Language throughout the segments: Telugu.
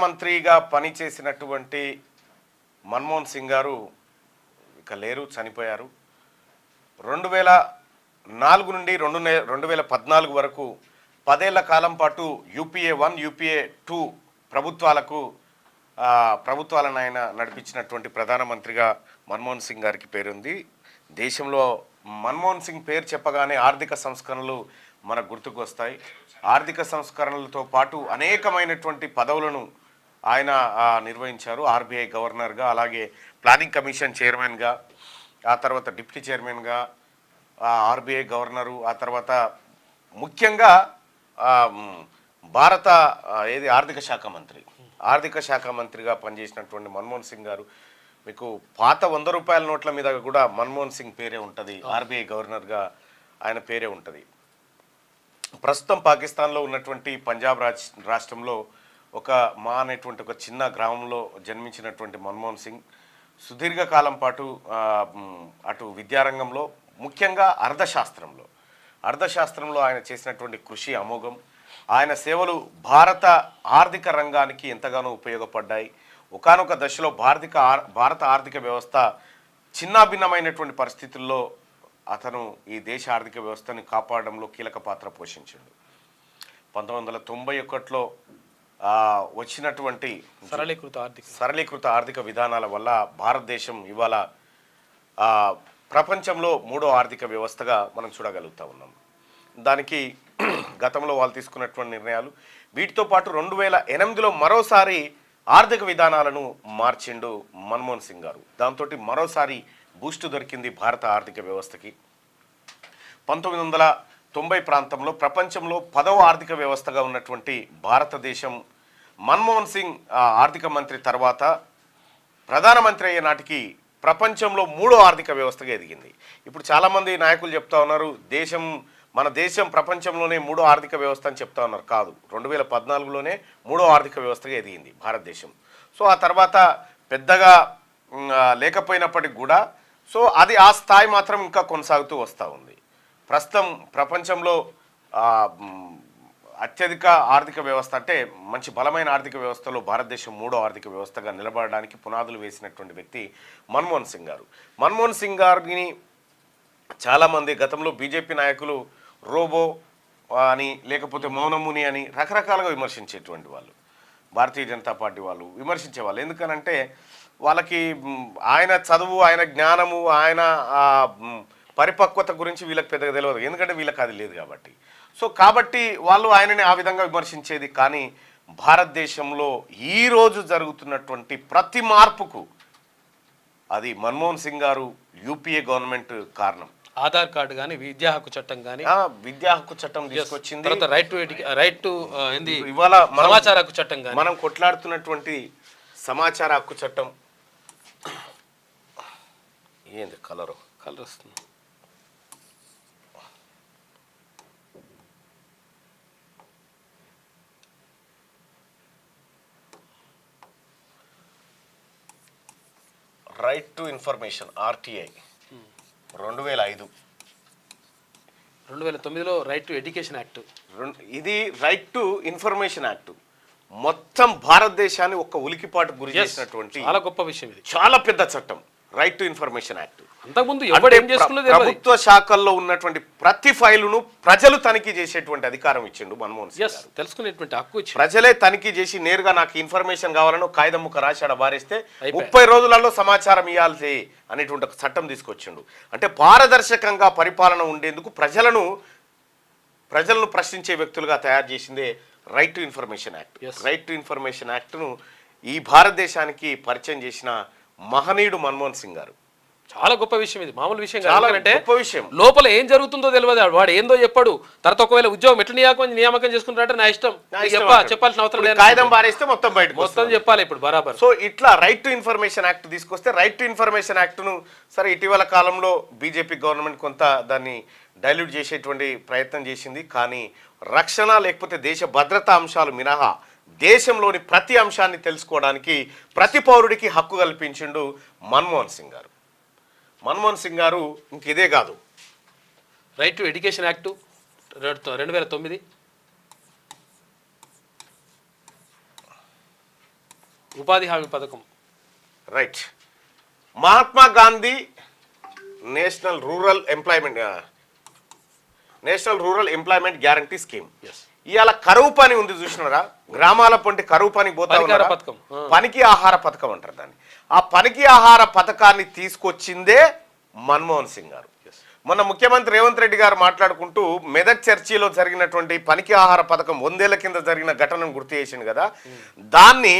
మంత్రిగా పనిచేసినటువంటి మన్మోహన్ సింగ్ గారు ఇక లేరు, చనిపోయారు. 2004 నుండి 2014 వరకు 10 ఏళ్ల కాలం పాటు యూపీఏ 1 యూపీఏ 2 ప్రభుత్వాలను ఆయన నడిపించినటువంటి ప్రధానమంత్రిగా మన్మోహన్ సింగ్ గారికి పేరుంది. దేశంలో మన్మోహన్ సింగ్ పేరు చెప్పగానే ఆర్థిక సంస్కరణలు మనకు గుర్తుకు వస్తాయి. ఆర్థిక సంస్కరణలతో పాటు అనేకమైనటువంటి పదవులను ఆయన నిర్వహించారు. ఆర్బీఐ గవర్నర్గా, అలాగే ప్లానింగ్ కమిషన్ చైర్మన్గా, ఆ తర్వాత డిప్యూటీ చైర్మన్గా, ఆర్బీఐ గవర్నరు, ఆ తర్వాత ముఖ్యంగా భారత ఆర్థిక శాఖ మంత్రిగా పనిచేసినటువంటి మన్మోహన్ సింగ్ గారు, మీకు పాత 100 రూపాయల నోట్ల మీద కూడా మన్మోహన్ సింగ్ పేరే ఉంటుంది. ఆర్బీఐ గవర్నర్గా ఆయన పేరే ఉంటుంది. ప్రస్తుతం పాకిస్తాన్లో ఉన్నటువంటి పంజాబ్ రాష్ట్రంలో అనేటువంటి ఒక చిన్న గ్రామంలో జన్మించినటువంటి మన్మోహన్ సింగ్ సుదీర్ఘకాలం పాటు అటు విద్యారంగంలో, ముఖ్యంగా అర్థశాస్త్రంలో ఆయన చేసినటువంటి కృషి అమోఘం. ఆయన సేవలు భారత ఆర్థిక రంగానికి ఎంతగానో ఉపయోగపడ్డాయి. ఒకానొక దశలో భారత ఆర్థిక వ్యవస్థ చిన్నాభిన్నమైనటువంటి పరిస్థితుల్లో అతను ఈ దేశ ఆర్థిక వ్యవస్థని కాపాడడంలో కీలక పాత్ర పోషించాడు. 1991లో వచ్చినటువంటి సరళీకృత ఆర్థిక విధానాల వల్ల భారతదేశం ఇవాళ ప్రపంచంలో 3వ ఆర్థిక వ్యవస్థగా మనం చూడగలుగుతా ఉన్నాం. దానికి గతంలో వాళ్ళు తీసుకున్నటువంటి నిర్ణయాలు, వీటితో పాటు 2008లో మరోసారి ఆర్థిక విధానాలను మార్చిండు మన్మోహన్ సింగ్ గారు. దాంతో మరోసారి బూస్ట్ దొరికింది భారత ఆర్థిక వ్యవస్థకి. 1990 ప్రాంతంలో ప్రపంచంలో 10వ ఆర్థిక వ్యవస్థగా ఉన్నటువంటి భారతదేశం మన్మోహన్ సింగ్ ఆర్థిక మంత్రి తర్వాత ప్రధానమంత్రి అయ్యే నాటికి ప్రపంచంలో 3వ ఆర్థిక వ్యవస్థగా ఎదిగింది. ఇప్పుడు చాలామంది నాయకులు చెప్తా ఉన్నారు, మన దేశం ప్రపంచంలోనే 3వ ఆర్థిక వ్యవస్థ అని చెప్తా ఉన్నారు. కాదు, 2014లోనే 3వ ఆర్థిక వ్యవస్థగా ఎదిగింది భారతదేశం. సో ఆ తర్వాత పెద్దగా లేకపోయినప్పటికి కూడా అది ఆ స్థాయి మాత్రం ఇంకా కొనసాగుతూ వస్తూ ఉంది. ప్రస్తుతం ప్రపంచంలో అత్యధిక ఆర్థిక వ్యవస్థ అంటే మంచి బలమైన ఆర్థిక వ్యవస్థలో భారతదేశం 3వ ఆర్థిక వ్యవస్థగా నిలబడడానికి పునాదులు వేసినటువంటి వ్యక్తి మన్మోహన్ సింగ్ గారు. మన్మోహన్ సింగ్ గారిని చాలామంది గతంలో బీజేపీ నాయకులు రోబో అని, లేకపోతే మౌనముని అని రకరకాలుగా విమర్శించేటువంటి వాళ్ళు, భారతీయ జనతా పార్టీ వాళ్ళు విమర్శించేవాళ్ళు. ఎందుకనంటే వాళ్ళకి ఆయన చదువు, ఆయన జ్ఞానము, ఆయన పరిపక్వత గురించి వీళ్ళకి పెద్దగా తెలియదు. ఎందుకంటే వీళ్ళకి అది లేదు కాబట్టి. కాబట్టి వాళ్ళు ఆయనని ఆ విధంగా విమర్శించేది. కానీ భారతదేశంలో ఈరోజు జరుగుతున్నటువంటి ప్రతి మార్పుకు అది మన్మోహన్ సింగ్ గారు, యూపీఏ గవర్నమెంట్ కారణం. ఆధార్ కార్డు కానీ, విద్యా హక్కు చట్టం తీసుకొచ్చింది. ఇవాళ సమాచార హక్కు చట్టం కానీ, మనం కొట్లాడుతున్నటువంటి సమాచార హక్కు చట్టం ఏంది కలర్ వస్తుంది. రైట్ టు ఇన్ఫర్మేషన్ ఆర్టీఐ 2009లో రైట్ టు ఎడ్యుకేషన్ యాక్ట్. ఇది రైట్ టు ఇన్ఫర్మేషన్ యాక్ట్ మొత్తం భారతదేశాన్ని ఒక ఉలికిపాటు గురి చేసినటువంటి చాలా గొప్ప విషయం. ఇది చాలా పెద్ద చట్టం, రైట్ టు ఇన్ఫర్మేషన్ యాక్ట్. అంతకుముందు ప్రభుత్వ శాఖల్లో ఉన్నటువంటి ప్రతి ఫైలును ప్రజలు తనిఖీ చేసేటువంటి అధికారం ఇచ్చిండు మన్మోహన్ సింగ్. తెలుసుకునేటువంటి హక్కు ప్రజలే తనిఖీ చేసి నేరుగా నాకు ఇన్ఫర్మేషన్ కావాలని కాగితం ముక్క రాశాడ బారేస్తే 30 రోజులలో సమాచారం ఇవ్వాల్సి అనేటువంటి ఒక చట్టం తీసుకొచ్చిండు. అంటే పారదర్శకంగా పరిపాలన ఉండేందుకు ప్రజలను ప్రశ్నించే వ్యక్తులుగా తయారు చేసిందే right to information act. Right to information యాక్ట్ను ఈ భారతదేశానికి పరిచయం చేసిన మహనీయుడు మన్మోహన్ సింగ్ గారు. చాలా గొప్ప విషయం. ఇది మామూలు విషయం అంటే లోపల ఏం జరుగుతుందో తెలియదు. వాడు ఏందో చెప్పాడు. తర్వాత ఒకవేళ ఉద్యోగం ఎట్లా నియామకం చేసుకుంటారంటే నా ఇష్టం, చెప్పాల్సిన అవసరం లేదు. కాగితం బారేస్తే మొత్తం చెప్పాలి ఇప్పుడు బరాబర్. సో ఇట్లా రైట్ టు ఇన్ఫర్మేషన్ యాక్ట్ తీసుకొస్తే, రైట్ టు ఇన్ఫర్మేషన్ యాక్ట్ను సరే ఇటీవల కాలంలో బీజేపీ గవర్నమెంట్ కొంత దాన్ని డైల్యూట్ చేసేటువంటి ప్రయత్నం చేసింది. కానీ రక్షణ లేకపోతే దేశ భద్రతా అంశాలు మినహా దేశంలోని ప్రతి అంశాన్ని తెలుసుకోవడానికి ప్రతి పౌరుడికి హక్కు కల్పించిండు మన్మోహన్ సింగ్ గారు. మన్మోహన్ సింగ్ గారు ఇంక ఇదే కాదు, రైట్ టు ఎడ్యుకేషన్ యాక్ట్ 2009, ఉపాధి హామీ పథకం. Right. Mahatma Gandhi national rural employment guarantee scheme. ఇవాళ కరువు పని ఉంది చూసినారా, గ్రామాల పొంటి కరువు పని పోతా ఉన్నారా, పథకం, పనికి ఆహార పథకం అంటారు దాన్ని. ఆ పనికి ఆహార పథకాన్ని తీసుకొచ్చిందే మన్మోహన్ సింగ్ గారు. మొన్న ముఖ్యమంత్రి రేవంత్ రెడ్డి గారు మాట్లాడుకుంటూ మెదక్ చర్చిలో జరిగినటువంటి పనికి ఆహార పథకం 100 ఏళ్ల కింద జరిగిన ఘటనను గుర్తు చేసింది కదా. దాన్ని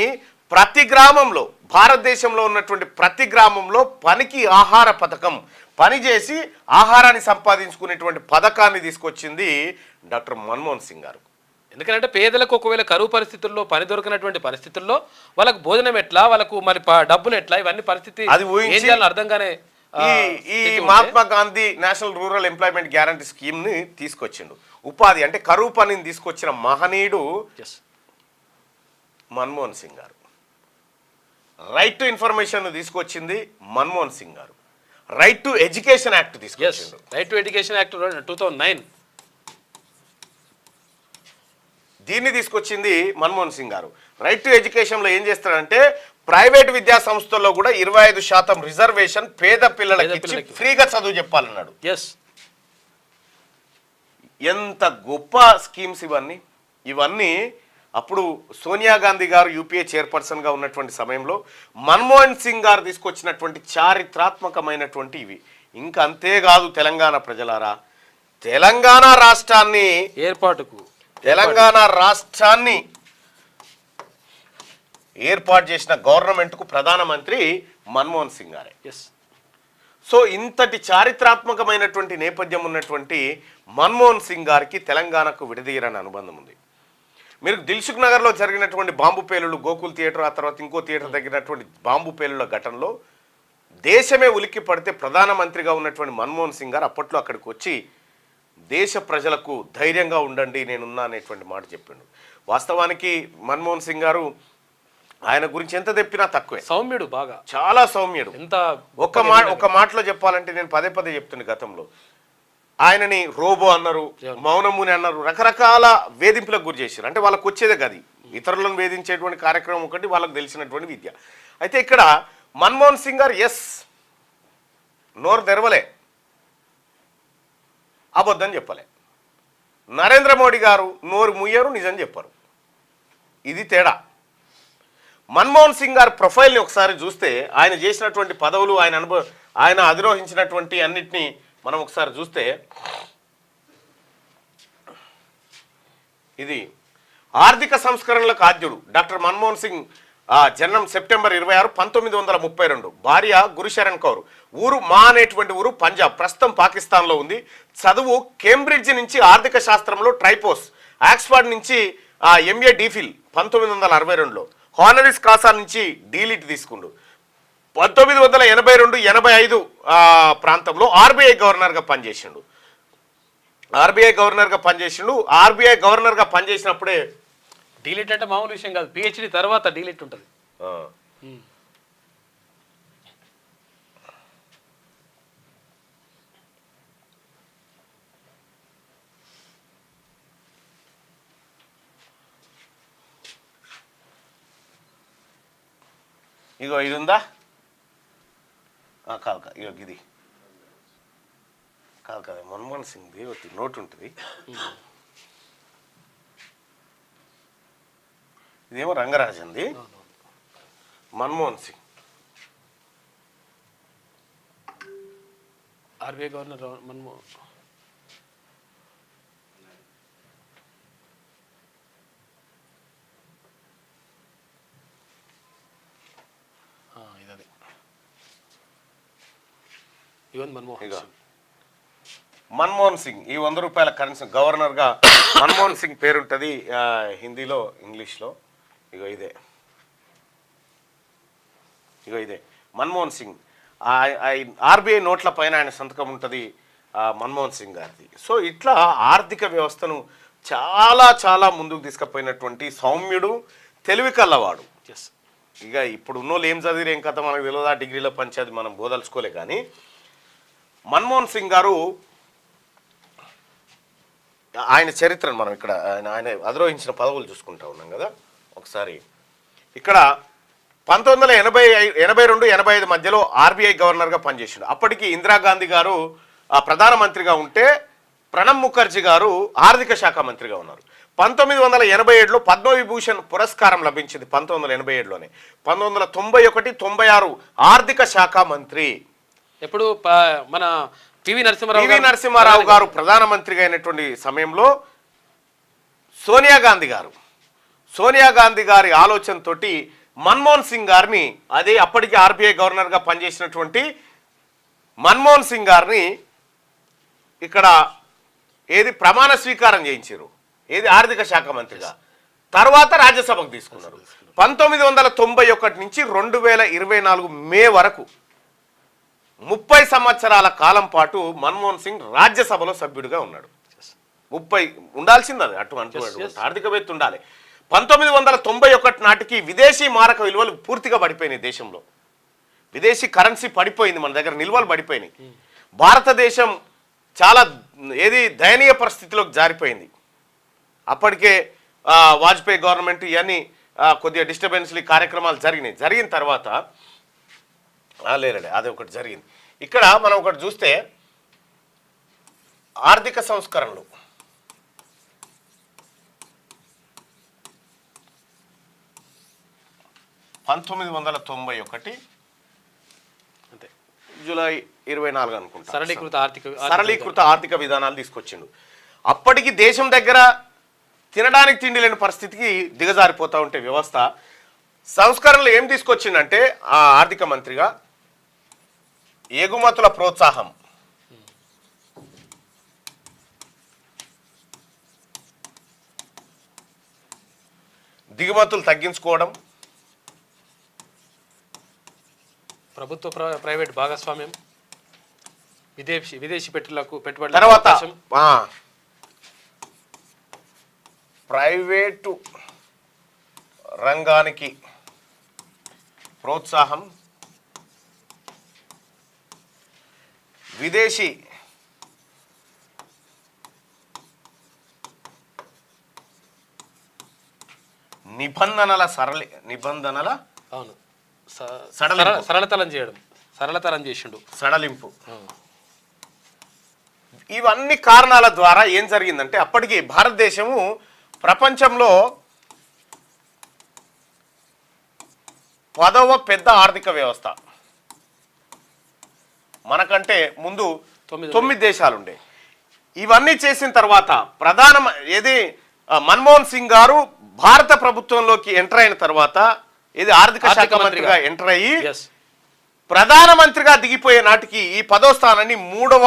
ప్రతి గ్రామంలో, భారతదేశంలో ఉన్నటువంటి ప్రతి గ్రామంలో పనికి ఆహార పథకం, పని చేసి ఆహారాన్ని సంపాదించుకునేటువంటి పథకాన్ని తీసుకొచ్చింది డాక్టర్ మన్మోహన్ సింగ్ గారు. ఎందుకంటే పేదలకు ఒకవేళ కరువు పరిస్థితుల్లో పని దొరికినటువంటి పరిస్థితుల్లో వాళ్ళకు భోజనం ఎట్లా, వాళ్ళకు మరి డబ్బులు ఎట్లా, ఇవన్నీ పరిస్థితి అది ఊహించి ఏం చేయాలని అర్థంగానే ఈ Mahatma Gandhi national rural employment guarantee scheme ని తీసుకొచ్చిండు. ఉపాధి అంటే కరువు పనిని తీసుకొచ్చిన మహనీయుడు మన్మోహన్ సింగ్ గారు. రైట్ టు ఇన్ఫర్మేషన్ తీసుకొచ్చింది మన్మోహన్ సింగ్ గారు. రైట్ టు ఎడ్యుకేషన్ యాక్ట్ తీసుకొచ్చిండు. రైట్ టు ఎడ్యుకేషన్ యాక్ట్ 2009 దీన్ని తీసుకొచ్చింది మన్మోహన్ సింగ్ గారు. రైట్ టు ఎడ్యుకేషన్లో ఏం చేస్తాడంటే ప్రైవేట్ విద్యా సంస్థల్లో కూడా 25% రిజర్వేషన్ పేద పిల్లలకి ఇచ్చి ఫ్రీగా చదువు చెప్పాలన్నాడు. ఎంత గొప్ప స్కీమ్స్ ఇవన్నీ అప్పుడు సోనియా గాంధీ గారు యూపీఏ చైర్పర్సన్గా ఉన్నటువంటి సమయంలో మన్మోహన్ సింగ్ గారు తీసుకొచ్చినటువంటి చారిత్రాత్మకమైనటువంటి ఇవి. ఇంకా అంతేకాదు తెలంగాణ ప్రజలారా, తెలంగాణ రాష్ట్రాన్ని ఏర్పాటు చేసిన గవర్నమెంట్కు ప్రధానమంత్రి మన్మోహన్ సింగ్ గారే. సో ఇంతటి చారిత్రాత్మకమైనటువంటి నేపథ్యం ఉన్నటువంటి మన్మోహన్ సింగ్ గారికి తెలంగాణకు విడదీయరని అనుబంధం ఉంది. మీరు దిల్సుఖ్ నగర్లో జరిగినటువంటి బాంబు పేలుళ్ళు, గోకుల్ థియేటర్, ఆ తర్వాత ఇంకో థియేటర్ దగ్గరినటువంటి బాంబు పేలుళ్ళ ఘటనలో దేశమే ఉలిక్కి పడితే ప్రధానమంత్రిగా ఉన్నటువంటి మన్మోహన్ సింగ్ గారు అప్పట్లో అక్కడికి వచ్చి దేశ ప్రజలకు ధైర్యంగా ఉండండి నేనున్నా అనేటువంటి మాట చెప్పిండు. వాస్తవానికి మన్మోహన్ సింగ్ గారు ఆయన గురించి ఎంత చెప్పినా తక్కువే. సౌమ్యుడు, బాగా చాలా సౌమ్యుడు. ఎంత ఒక మాటలో చెప్పాలంటే నేను పదే చెప్తున్నా, గతంలో ఆయనని రోబో అన్నారు, మౌనముని అన్నారు, రకరకాల వేధింపులకు గురి చేశారు. అంటే వాళ్ళకు వచ్చేదే గది, ఇతరులను వేధించేటువంటి కార్యక్రమం ఒకటి వాళ్ళకు తెలిసినటువంటి విద్య. అయితే ఇక్కడ మన్మోహన్ సింగ్ గారు నోరు తెరవలే, అబద్ధం చెప్పలే. నరేంద్ర మోడీ గారు నోరు ముయ్యరు, నిజం చెప్పరు. ఇది తేడా. మన్మోహన్ సింగ్ గారి ప్రొఫైల్ని ఒకసారి చూస్తే ఆయన చేసినటువంటి పదవులు, ఆయన అధిరోహించినటువంటి అన్నిటినీ మనం ఒకసారి చూస్తే ఇది ఆర్థిక సంస్కరణలకు ఆద్యుడు డాక్టర్ మన్మోహన్ సింగ్. జననం సెప్టెంబర్ 26, 1932. భార్య గురుశరణ్ కౌర్. ఊరు అనేటువంటి ఊరు పంజాబ్, ప్రస్తుతం పాకిస్తాన్లో ఉంది. చదువు కేంబ్రిడ్జ్ నుంచి ఆర్థిక శాస్త్రంలో ట్రైపోస్, ఆక్స్ఫర్డ్ నుంచి MA DPhil 1962లో, హానరీస్ కాసా నుంచి డీలిట్ తీసుకుండు. 1982-85 ప్రాంతంలో ఆర్బీఐ గవర్నర్గా పనిచేసిండు. ఆర్బీఐ గవర్నర్గా పనిచేసినప్పుడే డీలిట్ అంటే మామూలు విషయం కాదు, PhD తర్వాత డీలిట్ ఉంటుంది. ఇగో ఇది ఉందా, కాదు ఇది కాదు కదా, మన్మోహన్ సింగ్ది ఒకటి నోట్ ఉంటుంది. ఇదేమో రంగరాజన్ది, మన్మోహన్ సింగ్ ఆర్బీఐ గవర్నర్ మన్మోహన్. ఇదే ఇవన్నీ మన్మోహన్ సింగ్. ఈ 100 రూపాయల కరెన్సీ గవర్నర్గా మన్మోహన్ సింగ్ పేరుంటుంది హిందీలో, ఇంగ్లీష్లో. ఇగో ఇదే మన్మోహన్ సింగ్. ఆర్బీఐ నోట్ల పైన ఆయన సంతకం ఉంటుంది మన్మోహన్ సింగ్ గారిది. సో ఇట్లా ఆర్థిక వ్యవస్థను చాలా ముందుకు తీసుకుపోయినటువంటి సౌమ్యుడు, తెలివి కల్లవాడు. ఇక ఇప్పుడు ఉన్నోళ్ళు ఏం చదివిరు ఏం కథ మనకు తెలియదా, డిగ్రీలో పంచేది మనం బోదలుచుకోలే. కానీ మన్మోహన్ సింగ్ గారు ఆయన చరిత్రను మనం ఇక్కడ ఆయన అధిరోహించిన పదవులు చూసుకుంటా ఉన్నాం కదా. ఒకసారి ఇక్కడ 1982-85 మధ్యలో ఆర్బీఐ గవర్నర్గా పనిచేసిండు. అప్పటికి ఇందిరాగాంధీ గారు ప్రధానమంత్రిగా ఉంటే ప్రణబ్ ముఖర్జీ గారు ఆర్థిక శాఖ మంత్రిగా ఉన్నారు. 1987లో పద్మవిభూషణ్ పురస్కారం లభించింది 1987లోనే. 1991-96 ఆర్థిక శాఖ మంత్రి. ఎప్పుడు మన పివి నరసింహారావు గారు ప్రధానమంత్రిగా అయినటువంటి సమయంలో సోనియా గాంధీ గారి ఆలోచనతోటి మన్మోహన్ సింగ్ గారిని, అదే అప్పటికి ఆర్బీఐ గవర్నర్గా పనిచేసినటువంటి మన్మోహన్ సింగ్ గారిని ఇక్కడ ప్రమాణ స్వీకారం చేయించారు, ఆర్థిక శాఖ మంత్రిగా. తర్వాత రాజ్యసభకు తీసుకున్నారు. 1991 నుంచి 2024 మే వరకు 30 సంవత్సరాల కాలం పాటు మన్మోహన్ సింగ్ రాజ్యసభలో సభ్యుడిగా ఉన్నాడు. 30 ఉండాల్సింది, అది అటువంటి ఆర్థికవేత్త ఉండాలి. 1991 నాటికి విదేశీ మారక విలువలు పూర్తిగా పడిపోయినాయి దేశంలో. విదేశీ కరెన్సీ పడిపోయింది, మన దగ్గర నిల్వలు పడిపోయినాయి. భారతదేశం చాలా దయనీయ పరిస్థితిలోకి జారిపోయింది. అప్పటికే వాజ్పేయి గవర్నమెంట్ ఇవన్నీ కొద్దిగా డిస్టర్బెన్స్లు కార్యక్రమాలు జరిగిన తర్వాత లేదండి అది ఒకటి జరిగింది. ఇక్కడ మనం ఒకటి చూస్తే ఆర్థిక సంస్కరణలు 1991 అంతే జూలై 24 అనుకుంటా సరళీకృత ఆర్థిక విధానాలు తీసుకొచ్చిండు. అప్పటికి దేశం దగ్గర తినడానికి తిండి లేని పరిస్థితికి దిగజారిపోతూ ఉంటే వ్యవస్థ సంస్కరణలు ఏం తీసుకొచ్చిందంటే ఆ ఆర్థిక మంత్రిగా ఎగుమతుల ప్రోత్సాహం, దిగుమతులు తగ్గించుకోవడం, ప్రభుత్వ ప్రైవేట్ భాగస్వామ్యం, విదేశీ పెట్టుబడుల తర్వాత ప్రైవేటు రంగానికి ప్రోత్సాహం, విదేశీ నిబంధనల సరళతరం చేసిండు, సడలింపు. ఇవన్నీ కారణాల ద్వారా ఏం జరిగిందంటే అప్పటికి భారతదేశము ప్రపంచంలో 10వ పెద్ద ఆర్థిక వ్యవస్థ. మనకంటే ముందు 9 దేశాలు ఉండే. ఇవన్నీ చేసిన తర్వాత మన్మోహన్ సింగ్ గారు భారత ప్రభుత్వంలోకి ఎంటర్ అయిన తర్వాత ఆర్థిక శాఖ మంత్రిగా ఎంటర్ అయ్యి ప్రధానమంత్రిగా దిగిపోయే నాటికి ఈ 10వ స్థానాన్ని 3వ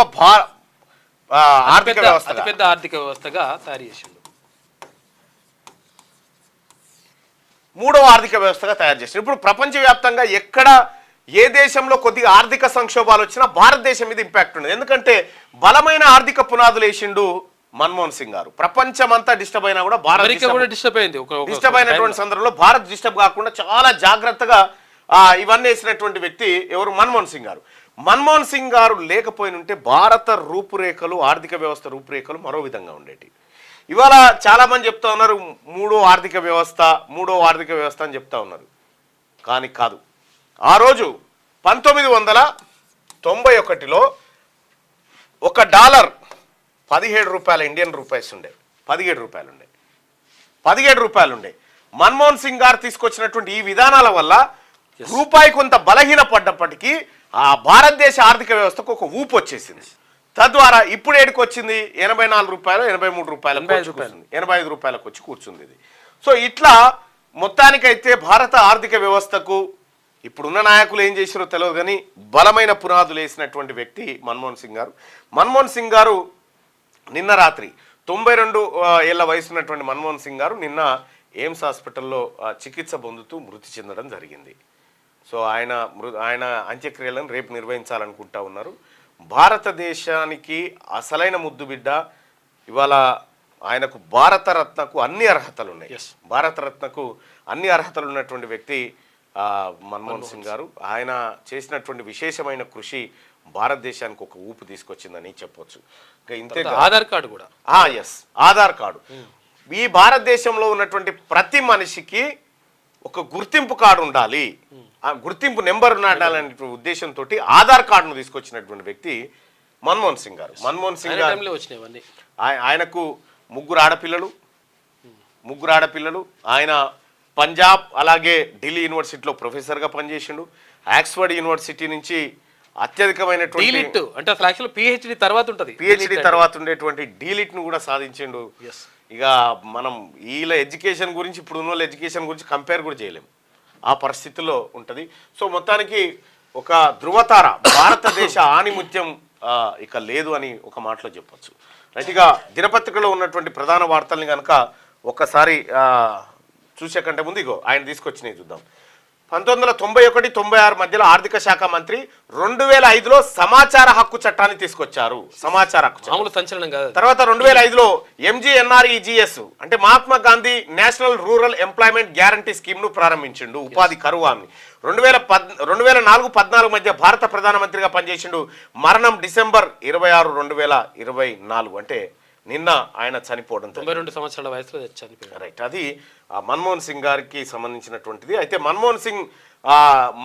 అతిపెద్ద ఆర్థిక వ్యవస్థగా తయారు చేసిండు. 3వ ఆర్థిక వ్యవస్థగా తయారు చేసిండు. ఇప్పుడు ప్రపంచవ్యాప్తంగా ఎక్కడ ఏ దేశంలో కొద్దిగా ఆర్థిక సంక్షోభాలు వచ్చినా భారతదేశం మీద ఇంపాక్ట్ ఉండదు. ఎందుకంటే బలమైన ఆర్థిక పునాదులు వేసిండు మన్మోహన్ సింగ్ గారు. ప్రపంచమంతా డిస్టర్బ్ అయినా కూడా భారత్ డిస్టర్బ్ అయినటువంటి సందర్భంలో భారత్ డిస్టర్బ్ కాకుండా చాలా జాగ్రత్తగా ఇవన్నీ వేసినటువంటి వ్యక్తి ఎవరు? మన్మోహన్ సింగ్ గారు. మన్మోహన్ సింగ్ గారు లేకపోయినుంటే భారత రూపురేఖలు, ఆర్థిక వ్యవస్థ రూపురేఖలు మరో విధంగా ఉండేటి. ఇవాళ చాలా మంది చెప్తా ఉన్నారు మూడో ఆర్థిక వ్యవస్థ అని చెప్తా ఉన్నారు. కానీ కాదు. ఆ రోజు 1991లో $1 17 ఇండియన్ రూపీస్ ఉండే, 17 రూపాయలు ఉండే. మన్మోహన్ సింగ్ గారు తీసుకొచ్చినటువంటి ఈ విధానాల వల్ల రూపాయి కొంత బలహీన పడ్డప్పటికీ ఆ భారతదేశ ఆర్థిక వ్యవస్థకు ఒక ఊపు వచ్చేసింది. తద్వారా ఇప్పుడు ఏడికి వచ్చింది? 84 రూపాయలు, 83 రూపాయలు, 85 రూపాయలకు వచ్చి కూర్చుంది ఇది. సో ఇట్లా మొత్తానికైతే భారత ఆర్థిక వ్యవస్థకు ఇప్పుడున్న నాయకులు ఏం చేశారో తెలియదు కానీ బలమైన పునాదులు వేసినటువంటి వ్యక్తి మన్మోహన్ సింగ్ గారు. మన్మోహన్ సింగ్ గారు నిన్న రాత్రి 92 ఏళ్ల వయసు ఉన్నటువంటి మన్మోహన్ సింగ్ గారు నిన్న ఎయిమ్స్ హాస్పిటల్లో చికిత్స పొందుతూ మృతి చెందడం జరిగింది. సో ఆయన అంత్యక్రియలను రేపు నిర్వహించాలనుకుంటా ఉన్నారు. భారతదేశానికి అసలైన ముద్దుబిడ్డ. ఇవాళ ఆయనకు భారతరత్నకు అన్ని అర్హతలు ఉన్నాయి. భారతరత్నకు అన్ని అర్హతలు ఉన్నటువంటి వ్యక్తి మన్మోహన్ సింగ్ గారు. ఆయన చేసినటువంటి విశేషమైన కృషి భారతదేశానికి ఒక ఊపు తీసుకొచ్చిందని చెప్పొచ్చు. ఇంతే. ఆధార్ కార్డు కూడా ఆధార్ కార్డు ఈ భారతదేశంలో ఉన్నటువంటి ప్రతి మనిషికి ఒక గుర్తింపు కార్డు ఉండాలి. ఆ గుర్తింపు నెంబర్ నాటాలనే ఉద్దేశంతో ఆధార్ కార్డును తీసుకొచ్చినటువంటి వ్యక్తి మన్మోహన్ సింగ్ గారు. మన్మోహన్ సింగ్ గారు వచ్చినాయి ఆయనకు ముగ్గురు ఆడపిల్లలు. ఆయన పంజాబ్ అలాగే ఢిల్లీ యూనివర్సిటీలో ప్రొఫెసర్గా పనిచేసిండు. ఆక్స్ఫర్డ్ యూనివర్సిటీ నుంచి అత్యధికమైనటువంటి అంటే అసలు యాక్చువల్ పిహెచ్డి తర్వాత ఉంటుంది, పిహెచ్డి తర్వాత ఉండేటువంటి డీలిట్ను కూడా సాధించిండు. ఇక మనం వీళ్ళ ఎడ్యుకేషన్ గురించి ఇప్పుడు ఉన్న వాళ్ళ ఎడ్యుకేషన్ గురించి కంపేర్ కూడా చేయలేము, ఆ పరిస్థితుల్లో ఉంటుంది. సో మొత్తానికి ఒక ధృవతార, భారతదేశ ఆణిముత్యం ఇక లేదు అని ఒక మాటలో చెప్పొచ్చు. రైట్గా దినపత్రికలో ఉన్నటువంటి ప్రధాన వార్తల్ని కనుక ఒక్కసారి చూసే కంటే ముందు ఇగో ఆయన తీసుకొచ్చినవి చూద్దాం. 1991-96 మధ్యలో ఆర్థిక శాఖ మంత్రి 2005లో సమాచార హక్కు చట్టాన్ని తీసుకొచ్చారు. సమాచార హక్కు సంచలనం కాదు. తర్వాత 2005లో MGNREGS అంటే Mahatma Gandhi national rural employment guarantee scheme ను ప్రారంభించిండు, ఉపాధి కరువు హామీ. 2004-14 మధ్య భారత ప్రధానమంత్రిగా పనిచేసిండు. మరణం డిసెంబర్ 26, 2024 అంటే నిన్న ఆయన చనిపోవడం. 92 సంవత్సరాల వయసులో చనిపోయారు. రైట్, అది మన్మోహన్ సింగ్ గారికి సంబంధించినటువంటిది. అయితే మన్మోహన్ సింగ్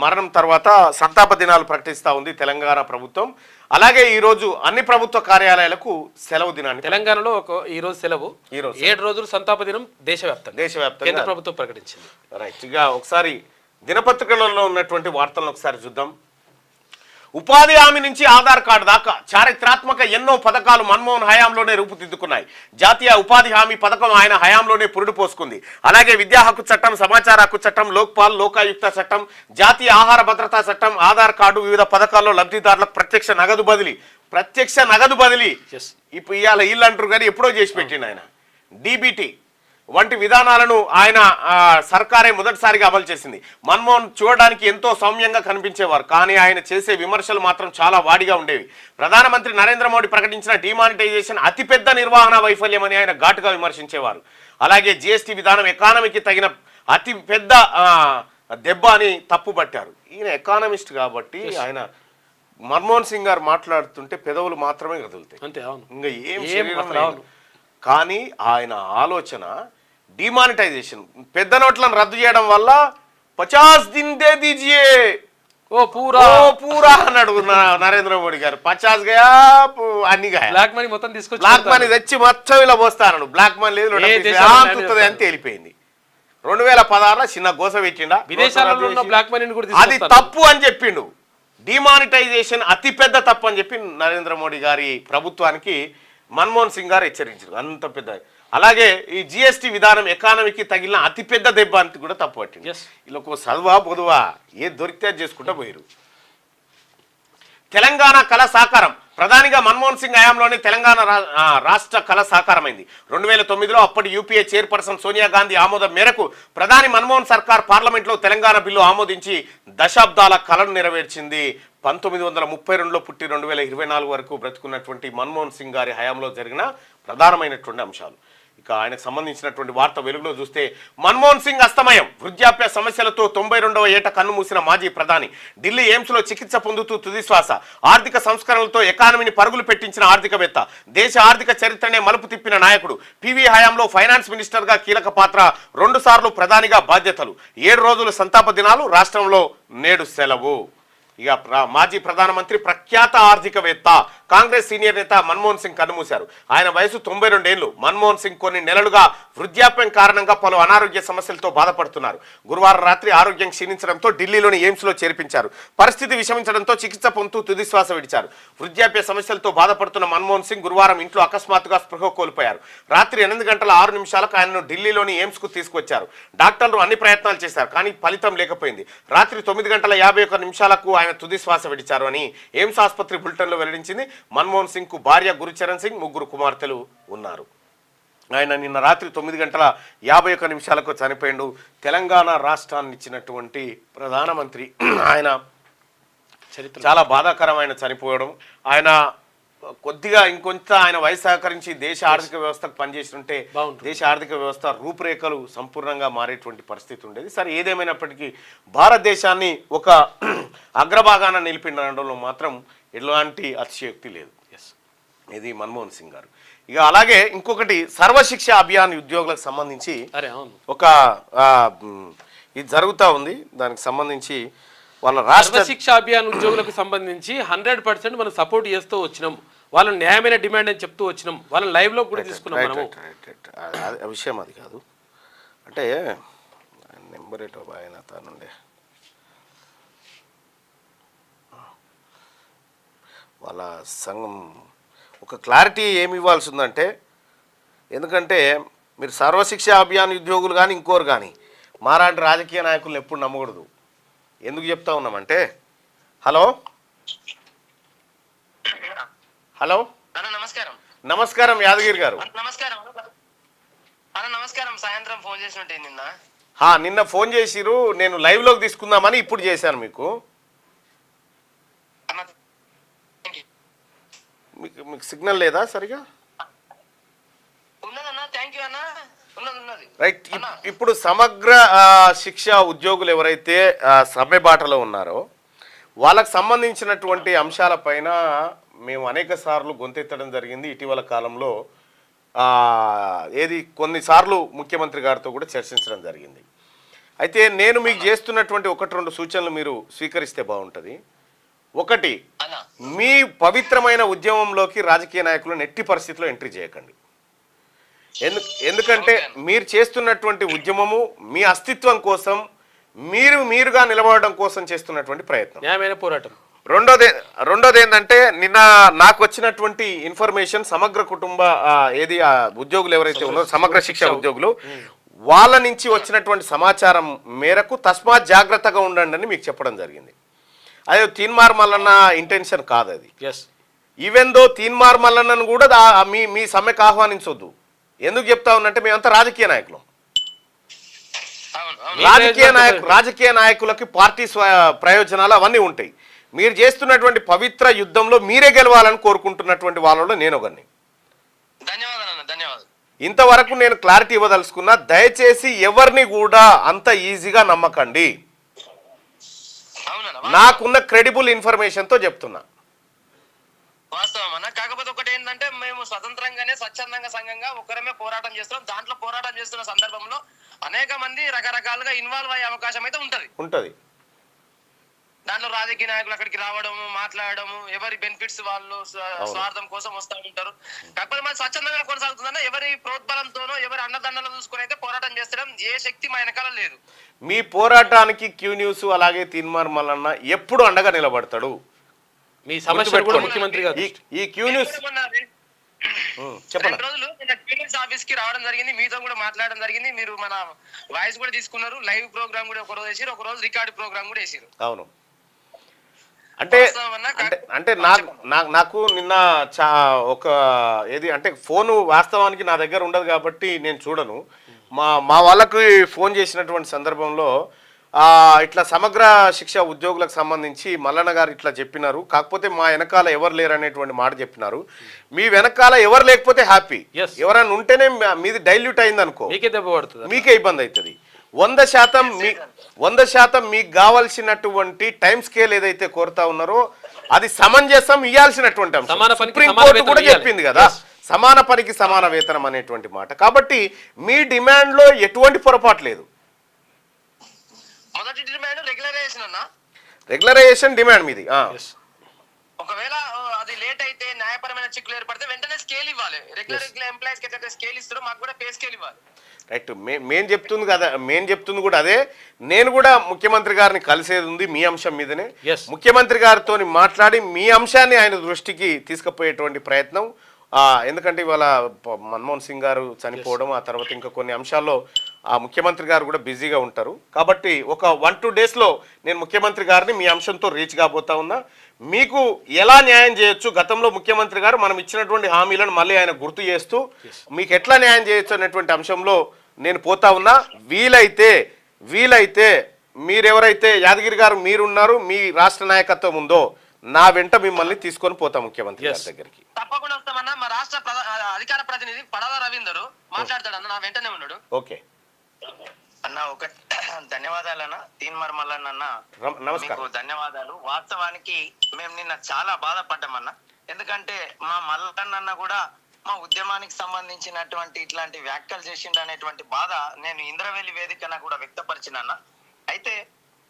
మరణం తర్వాత సంతాప దినాలు ప్రకటిస్తూ ఉంది తెలంగాణ ప్రభుత్వం. అలాగే ఈ రోజు అన్ని ప్రభుత్వ కార్యాలయాలకు సెలవు దినాన్ని తెలంగాణలో ఈ రోజు సెలవు. 7 రోజులు సంతాప దినం దేశవ్యాప్తంగా కేంద్ర ప్రభుత్వం ప్రకటించింది. రైట్, ఇక ఒకసారి దినపత్రికలలో ఉన్నటువంటి వార్తలను ఒకసారి చూద్దాం. ఉపాధి హామీ నుంచి ఆధార్ కార్డు దాకా చారిత్రాత్మక ఎన్నో పథకాలు మన్మోహన్ హయాంలోనే రూపుదిద్దుకున్నాయి. జాతీయ ఉపాధి హామీ పథకం ఆయన హయాంలోనే పురుడు పోసుకుంది. అలాగే విద్యా హక్కు చట్టం, సమాచార హక్కు చట్టం, లోక్పాల్, లోకాయుక్త చట్టం, జాతీయ ఆహార భద్రతా చట్టం, ఆధార్ కార్డు, వివిధ పథకాల్లో లబ్ధిదారులకు ప్రత్యక్ష నగదు బదిలీ ఇప్పుడు ఇవాళ ఇల్లు అంటారు కానీ ఎప్పుడో చేసి పెట్టిండు ఆయన. DBT వంటి విధానాలను ఆయన సర్కారే మొదటిసారిగా అమలు చేసింది. మన్మోహన్ చూడడానికి ఎంతో సౌమ్యంగా కనిపించేవారు, కానీ ఆయన చేసే విమర్శలు మాత్రం చాలా వాడిగా ఉండేవి. ప్రధానమంత్రి నరేంద్ర మోడీ ప్రకటించిన డిమానిటైజేషన్ అతిపెద్ద నిర్వహణ వైఫల్యం అని ఆయన ఘాటుగా విమర్శించేవారు. అలాగే GST విధానం ఎకానమీకి తగిన అతి పెద్ద దెబ్బ అని తప్పుపట్టారు. ఈయన ఎకానమిస్ట్ కాబట్టి ఆయన మన్మోహన్ సింగ్ గారు మాట్లాడుతుంటే పెదవులు మాత్రమే కదులుతాయి, అంతే. ఇంకా ఏం కానీ ఆయన ఆలోచన డిమానిటైజేషన్, పెద్ద నోట్లను రద్దు చేయడం వల్ల 50 దిన్ దే దీజియే పూరా అన్నాడు నరేంద్ర మోడీ గారు. 50 గయా అన్ని గయా, బ్లాక్ మనీ మొత్తం తీసుకొచ్చి బ్లాక్ మనీ తెచ్చి మొత్తం ఇలా పోస్తాను. బ్లాక్ మనీ లేదు అని తేలిపోయింది. 2016లో చిన్న గోస పెట్టిండా, విదేశాలలో బ్లాక్ మనీని కూడా అది తప్పు అని చెప్పిండు. డిమానిటైజేషన్ అతిపెద్ద తప్పు అని చెప్పి నరేంద్ర మోడీ గారి ప్రభుత్వానికి మన్మోహన్ సింగ్ గారు హెచ్చరించారు. అంత పెద్ద. అలాగే ఈ GST విధానం ఎకానమీకి తగిలిన అతిపెద్ద దెబ్బ అని కూడా తప్పు పట్టింది. వీళ్ళకు చదువా పొదువా ఏది దొరికితే అది చేసుకుంటూ పోయారు. తెలంగాణ కళ సాకారం, ప్రధానిగా మన్మోహన్ సింగ్ హయాంలోనే తెలంగాణ రాష్ట్ర కళ సాకారమైంది. 2009లో అప్పటి UPA చైర్పర్సన్ సోనియా గాంధీ ఆమోదం మేరకు ప్రధాని మన్మోహన్ సర్కార్ పార్లమెంట్లో తెలంగాణ బిల్లు ఆమోదించి దశాబ్దాల కళను నెరవేర్చింది. 1932లో పుట్టి 2024 వరకు బ్రతుకున్నటువంటి మన్మోహన్ సింగ్ గారి హయాంలో జరిగిన ప్రధానమైనటువంటి అంశాలు. ఇక ఆయనకు సంబంధించినటువంటి వార్త వెలుగులో చూస్తే, మన్మోహన్ సింగ్ అస్తమయం, వృద్ధాప్య సమస్యలతో 92వ ఏట కన్ను మూసిన మాజీ ప్రధాని. ఢిల్లీ ఎయిమ్స్లో చికిత్స పొందుతూ తుదిశ్వాస. ఆర్థిక సంస్కరణలతో ఎకానమీని పరుగులు పెట్టించిన ఆర్థికవేత్త, దేశ ఆర్థిక చరిత్రనే మలుపు తిప్పిన నాయకుడు. PV హయాంలో ఫైనాన్స్ మినిస్టర్గా కీలక పాత్ర, 2 సార్లు ప్రధానిగా బాధ్యతలు. 7 రోజులు సంతాప దినాలు, రాష్ట్రంలో నేడు సెలవు. ఇక మాజీ ప్రధానమంత్రి, ప్రఖ్యాత ఆర్థికవేత్త, కాంగ్రెస్ సీనియర్ నేత మన్మోహన్ సింగ్ కన్నుమూశారు. ఆయన వయసు 92 ఏళ్లు. మన్మోహన్ సింగ్ కొన్ని నెలలుగా వృద్ధాప్యం కారణంగా పలు అనారోగ్య సమస్యలతో బాధపడుతున్నారు. గురువారం రాత్రి ఆరోగ్యం క్షీణించడంతో ఢిల్లీలోని ఎయిమ్స్లో చేర్పించారు. పరిస్థితి విషమించడంతో చికిత్స పొందుతూ తుదిశ్వాస విడిచారు. వృద్ధాప్య సమస్యలతో బాధపడుతున్న మన్మోహన్ సింగ్ గురువారం ఇంట్లో అకస్మాత్తుగా స్పృహ కోల్పోయారు. రాత్రి 8:06 ఆయనను ఢిల్లీలోని ఎయిమ్స్కు తీసుకొచ్చారు. డాక్టర్లు అన్ని ప్రయత్నాలు చేశారు, కానీ ఫలితం లేకపోయింది. రాత్రి 9:51 ఆయన తుదిశ్వాస విడిచారు అని ఎయిమ్స్ ఆసుపత్రి బులెటిన్లో వెల్లడించింది. మన్మోహన్ సింగ్ కు భార్య గురుచరణ్ సింగ్, 3 కుమార్తెలు ఉన్నారు. ఆయన నిన్న రాత్రి 9:51 చనిపోయిండు. తెలంగాణ రాష్ట్రాన్ని ఇచ్చినటువంటి ప్రధానమంత్రి ఆయన చరిత్ర చాలా బాధాకరమైన చనిపోవడం. ఆయన కొద్దిగా ఇంకొంత ఆయన వయసు సహకరించి దేశ ఆర్థిక వ్యవస్థకు పనిచేస్తుంటే దేశ ఆర్థిక వ్యవస్థ రూపురేఖలు సంపూర్ణంగా మారేటువంటి పరిస్థితి ఉండేది. సరే, ఏదేమైనప్పటికీ భారతదేశాన్ని ఒక అగ్రభాగాన నిలిపిండడంలో మాత్రం ఎలాంటి అతిశయోక్తి లేదు. ఇది మన్మోహన్ సింగ్ గారు. ఇక అలాగే ఇంకొకటి, సర్వశిక్ష అభియాన్ ఉద్యోగులకు సంబంధించి ఒక ఇది జరుగుతూ ఉంది. దానికి సంబంధించి వాళ్ళ రాష్ట్ర సర్వశిక్ష అభియాన్ ఉద్యోగులకు సంబంధించి 100% మనం సపోర్ట్ చేస్తూ వచ్చినాం. వాళ్ళ న్యాయమైన డిమాండ్ అని చెప్తూ వచ్చినాం. వాళ్ళని లైవ్లో కూడా తీసుకున్నాం మనము. ఆ విషయం అది కాదు. అంటే నెంబర్ ఏటో ఆయన తానుండే వాళ్ళ సంఘం ఒక క్లారిటీ ఏమి ఇవ్వాల్సి ఉందంటే, ఎందుకంటే మీరు సర్వశిక్ష అభియాన్ ఉద్యోగులు కానీ ఇంకోరు కానీ మాలాంటి రాజకీయ నాయకులను ఎప్పుడు నమ్మకూడదు. ఎందుకు చెప్తా ఉన్నామంటే, హలో హలో నమస్కారం. నమస్కారం యాదగిరి గారు. నమస్కారం. నమస్కారం. సాయంత్రం ఫోన్ చేసినట్టే నిన్న ఫోన్ చేసిరు, నేను లైవ్లోకి తీసుకుందామని ఇప్పుడు చేశాను. మీకు మీకు సిగ్నల్ లేదా సరిగా? రైట్. ఇప్పుడు సమగ్ర శిక్ష ఉద్యోగులు ఎవరైతే సమ్మె బాటలో ఉన్నారో వాళ్ళకు సంబంధించినటువంటి అంశాలపైన మేము అనేక సార్లు గొంతెత్తడం జరిగింది ఇటీవల కాలంలో. కొన్నిసార్లు ముఖ్యమంత్రి గారితో కూడా చర్చించడం జరిగింది. అయితే నేను మీకు చేస్తున్నటువంటి 1-2 సూచనలు మీరు స్వీకరిస్తే బాగుంటుంది. ఒకటి, మీ పవిత్రమైన ఉద్యమంలోకి రాజకీయ నాయకులను ఎట్టి పరిస్థితిలో ఎంట్రీ చేయకండి. ఎందుకంటే మీరు చేస్తున్నటువంటి ఉద్యమము మీ అస్తిత్వం కోసం, మీరుగా నిలబడడం కోసం చేస్తున్నటువంటి ప్రయత్నం, న్యాయమైన పోరాటం. రెండోది ఏంటంటే, నిన్న నాకు వచ్చినటువంటి ఇన్ఫర్మేషన్ సమగ్ర కుటుంబ ఉద్యోగులు ఎవరైతే ఉన్నారో సమగ్ర శిక్ష ఉద్యోగులు, వాళ్ళ నుంచి వచ్చినటువంటి సమాచారం మేరకు తస్మాత్ జాగ్రత్తగా ఉండండి అని మీకు చెప్పడం జరిగింది. అదే తీన్మార్ మల్లన్న ఇంటెన్షన్ కాదు అది. ఈవెన్ దో తీన్మార్ మల్లన్నను కూడా మీ సమ్మెకు ఆహ్వానించొద్దు. ఎందుకు చెప్తా ఉన్నట్టే, మేమంతా రాజకీయ నాయకులం. రాజకీయ నాయకులకి పార్టీ ప్రయోజనాలు అవన్నీ ఉంటాయి. మీరు చేస్తున్నటువంటి పవిత్ర యుద్ధంలో మీరే గెలవాలని కోరుకుంటున్నటువంటి వాళ్ళలో నేను ఒకరిని. ఇంతవరకు నేను క్లారిటీ ఇవ్వదలుచుకున్నా, దయచేసి ఎవరిని కూడా అంత ఈజీగా నమ్మకండి. నాకున్న క్రెడిబుల్ ఇన్ఫర్మేషన్తో చెప్తున్నా. వాస్తవం అన్న. కాకపోతే ఒకటి ఏంటంటే, మేము స్వతంత్రంగానే స్వచ్ఛందంగా సంఘంగా ఒకరమే పోరాటం చేస్తున్నాం. దాంట్లో పోరాటం చేస్తున్న సందర్భంలో అనేక మంది రకరకాలుగా ఇన్వాల్వ్ అయ్యే అవకాశం అయితే ఉంటది. దాంట్లో రాజకీయ నాయకులు అక్కడికి రావడము, మాట్లాడడము, ఎవరి బెనిఫిట్స్ వాళ్ళు స్వార్థం కోసం వస్తూ ఉంటారు. కాకపోతే మరి స్వచ్ఛందంగా కొనసాగుతుందన్న, ఎవరి ప్రోద్బలంతోనో ఎవరి అండదండలు చూసుకుని అయితే పోరాటం చేస్తడం ఏ శక్తి మా వెనకాల లేదు. మీ పోరాటానికి క్యూ న్యూస్ అలాగే తీన్మార్ మల్లన్న ఎప్పుడు అండగా నిలబడతాడు. మీ సమస్య కూడా ముఖ్యమంత్రి గారు ఈ క్యూ న్యూస్ చెప్పండి. రోజులు ఆఫీస్ కి రావడం జరిగింది, మీతో కూడా మాట్లాడడం జరిగింది. మీరు మన వాయిస్ కూడా తీసుకున్నారు. లైవ్ ప్రోగ్రామ్ కూడా ఒక రోజు వేసారు, ఒక రోజు రికార్డ్ ప్రోగ్రామ్ కూడా వేసారు. అవును. అంటే నాకు నిన్న ఒక ఫోను వాస్తవానికి నా దగ్గర ఉండదు కాబట్టి నేను చూడను. మా వాళ్ళకి ఫోన్ చేసినటువంటి సందర్భంలో ఇట్లా సమగ్ర శిక్ష ఉద్యోగులకు సంబంధించి మల్లన్న గారు ఇట్లా చెప్పినారు, కాకపోతే మా వెనకాల ఎవరు లేరు అనేటువంటి మాట చెప్పినారు. మీ వెనకాల ఎవరు లేకపోతే హ్యాపీ, ఎవరైనా ఉంటేనే మీది డైల్యూట్ అయింది అనుకో, మీకే ఇబ్బంది అవుతుంది. 100% మీకు కావాల్సినటువంటి టైం స్కేల్ ఏదైతే కోరుతా ఉన్నారో అది సమంజసం ఇవ్వాల్సినటువంటి అంశం. సుప్రీంకోర్టు కూడా చెప్పింది కదా, సమాన పనికి సమాన వేతనం అనేటువంటి మాట. కాబట్టి మీ డిమాండ్ లో ఎటువంటి పొరపాటు లేదు. మొదటి డిమాండ్ రెగ్యులరైజేషన్ డిమాండ్ మీది. ఒకవేళ అది లేట్ అయితే, న్యాయపరమైన చిక్కులు ఏర్పడితే వెంటనే స్కేల్ ఇవ్వాలి. రెగ్యులర్ ఎంప్లాయీస్ కి అయితే స్కేల్ ఇస్తారో మాకు కూడా పే స్కేల్ ఇవ్వాలి. రైట్. మేము చెప్తుంది కూడా అదే. నేను కూడా ముఖ్యమంత్రి గారిని కలిసేది ఉంది మీ అంశం మీదనే. ముఖ్యమంత్రి గారితో మాట్లాడి మీ అంశాన్ని ఆయన దృష్టికి తీసుకుపోయేటువంటి ప్రయత్నం. ఎందుకంటే ఇవాళ మన్మోహన్ సింగ్ గారు చనిపోవడం, ఆ తర్వాత ఇంకా కొన్ని అంశాల్లో ముఖ్యమంత్రి గారు కూడా బిజీగా ఉంటారు. కాబట్టి ఒక 1-2 డేస్లో నేను ముఖ్యమంత్రి గారిని మీ అంశంతో రీచ్ కాబోతా ఉన్నా. మీకు ఎలా న్యాయం చేయొచ్చు, గతంలో ముఖ్యమంత్రి గారు మనం ఇచ్చినటువంటి హామీలను మళ్ళీ ఆయన గుర్తు చేస్తూ మీకు ఎట్లా న్యాయం చేయొచ్చు అనేటువంటి అంశంలో నేను పోతా ఉన్నా. వీలైతే మీరెవరైతే యాదగిరి గారు మీరున్నారు, మీ రాష్ట్ర నాయకత్వం ఉందో, నా వెంట మిమ్మల్ని తీసుకొని పోతా ముఖ్యమంత్రి గారి దగ్గరికి. తప్పకుండా వస్తామన్నా. మా రాష్ట్ర అధికార ప్రతినిధి పడవ రవీందర్ మాట్లాడతాడు అన్న, నా వెంటనే ఉన్నాడు. ఓకే అన్న. ఒక ధన్యవాదాలు అన్న తీన్మార్ మల్లన్న అన్న. నమస్కారం. ధన్యవాదాలు. వాస్తవానికి మేము నిన్న చాలా బాధపడ్డామన్న. ఎందుకంటే మా మల్లన్న కూడా మా ఉద్యమానికి సంబంధించినటువంటి ఇట్లాంటి వ్యాఖ్యలు చేసిండు అనేటువంటి బాధ నేను ఇంద్రవెల్లి వేదికన కూడా వ్యక్తపరిచినన్న. అయితే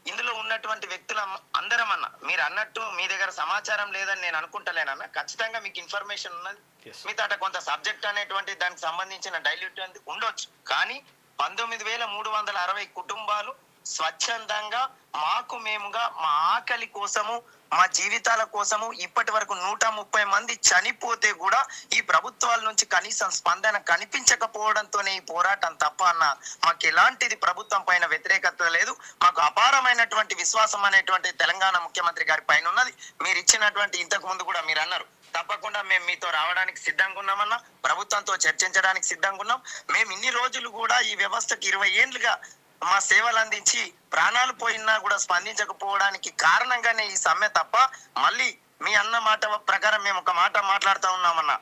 ఇందులో ఉన్నటువంటి వ్యక్తుల అందరం అన్న మీరు అన్నట్టు మీ దగ్గర సమాచారం లేదని నేను అనుకుంటలేనన్న, ఖచ్చితంగా మీకు ఇన్ఫర్మేషన్ ఉన్నది. మీతో కొంత సబ్జెక్ట్ అనేటువంటి దానికి సంబంధించిన డైల్యూట్ ఉండొచ్చు, కానీ 19,360 కుటుంబాలు స్వచ్ఛందంగా మాకు మేముగా మా ఆకలి కోసము మా జీవితాల కోసము ఇప్పటి వరకు 130 మంది చనిపోతే కూడా ఈ ప్రభుత్వాల నుంచి కనీసం స్పందన కనిపించకపోవడంతోనే ఈ పోరాటం తప్ప అన్న, మాకు ఎలాంటిది ప్రభుత్వం పైన వ్యతిరేకత లేదు. మాకు అపారమైనటువంటి విశ్వాసం అనేటువంటి తెలంగాణ ముఖ్యమంత్రి గారి పైన ఉన్నది. మీరు ఇచ్చినటువంటి ఇంతకు ముందు కూడా మీరు అన్నారు, తప్పకుండా మేము మీతో రావడానికి సిద్ధంగా ఉన్నామన్నా, ప్రభుత్వంతో చర్చించడానికి సిద్ధంగా ఉన్నాం. మేము ఇన్ని రోజులు కూడా ఈ వ్యవస్థకి 20 ఏళ్లుగా మా సేవలు అందించి ప్రాణాలు పోయినా కూడా స్పందించకపోవడానికి కారణంగానే ఈ సమ్మె తప్ప మళ్ళీ మీ అన్న మాట ప్రకారం మేము ఒక మాట మాట్లాడుతూ ఉన్నామన్నా,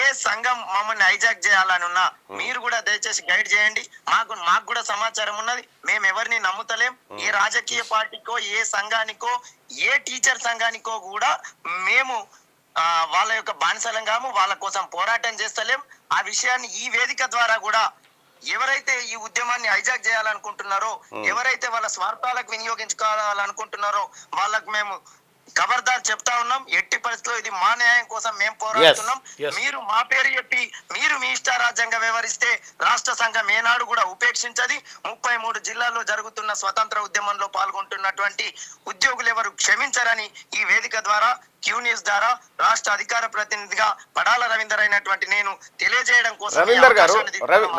ఏ సంఘం మమ్మల్ని హైజాక్ చేయాలని ఉన్నా మీరు కూడా దయచేసి గైడ్ చేయండి. మాకు కూడా సమాచారం ఉన్నది. మేము ఎవరిని నమ్ముతలేం. ఏ రాజకీయ పార్టీకో ఏ సంఘానికో ఏ టీచర్ సంఘానికో కూడా మేము వాళ్ళ యొక్క బానిసలంగాము, వాళ్ళ కోసం పోరాటం చేస్తలేం. ఆ విషయాన్ని ఈ వేదిక ద్వారా కూడా ఎవరైతే ఈ ఉద్యమాన్ని హైజాక్ చేయాలనుకుంటున్నారో, ఎవరైతే వాళ్ళ స్వార్థాలకు వినియోగించుకోవాలనుకుంటున్నారో వాళ్ళకు మేము ఖబర్దార్ చెప్తా ఉన్నాం. ఎట్టి పరిస్థితుల్లో ఇది మా న్యాయం కోసం మేము పోరాడుతున్నాం. మీరు మా పేరు చెప్పి మీరు మీ ఇష్టారాజ్యంగా వ్యవహరిస్తే రాష్ట్ర సంఘం ఏనాడు కూడా ఉపేక్షించది. 33 జిల్లాల్లో జరుగుతున్న స్వతంత్ర ఉద్యమంలో పాల్గొంటున్నటువంటి ఉద్యోగులు ఎవరు క్షమించరని ఈ వేదిక ద్వారా క్యూ న్యూస్ ద్వారా రాష్ట్ర అధికార ప్రతినిధిగా పడాల రవీందర్ అయినటువంటి నేను తెలియజేయడం కోసం.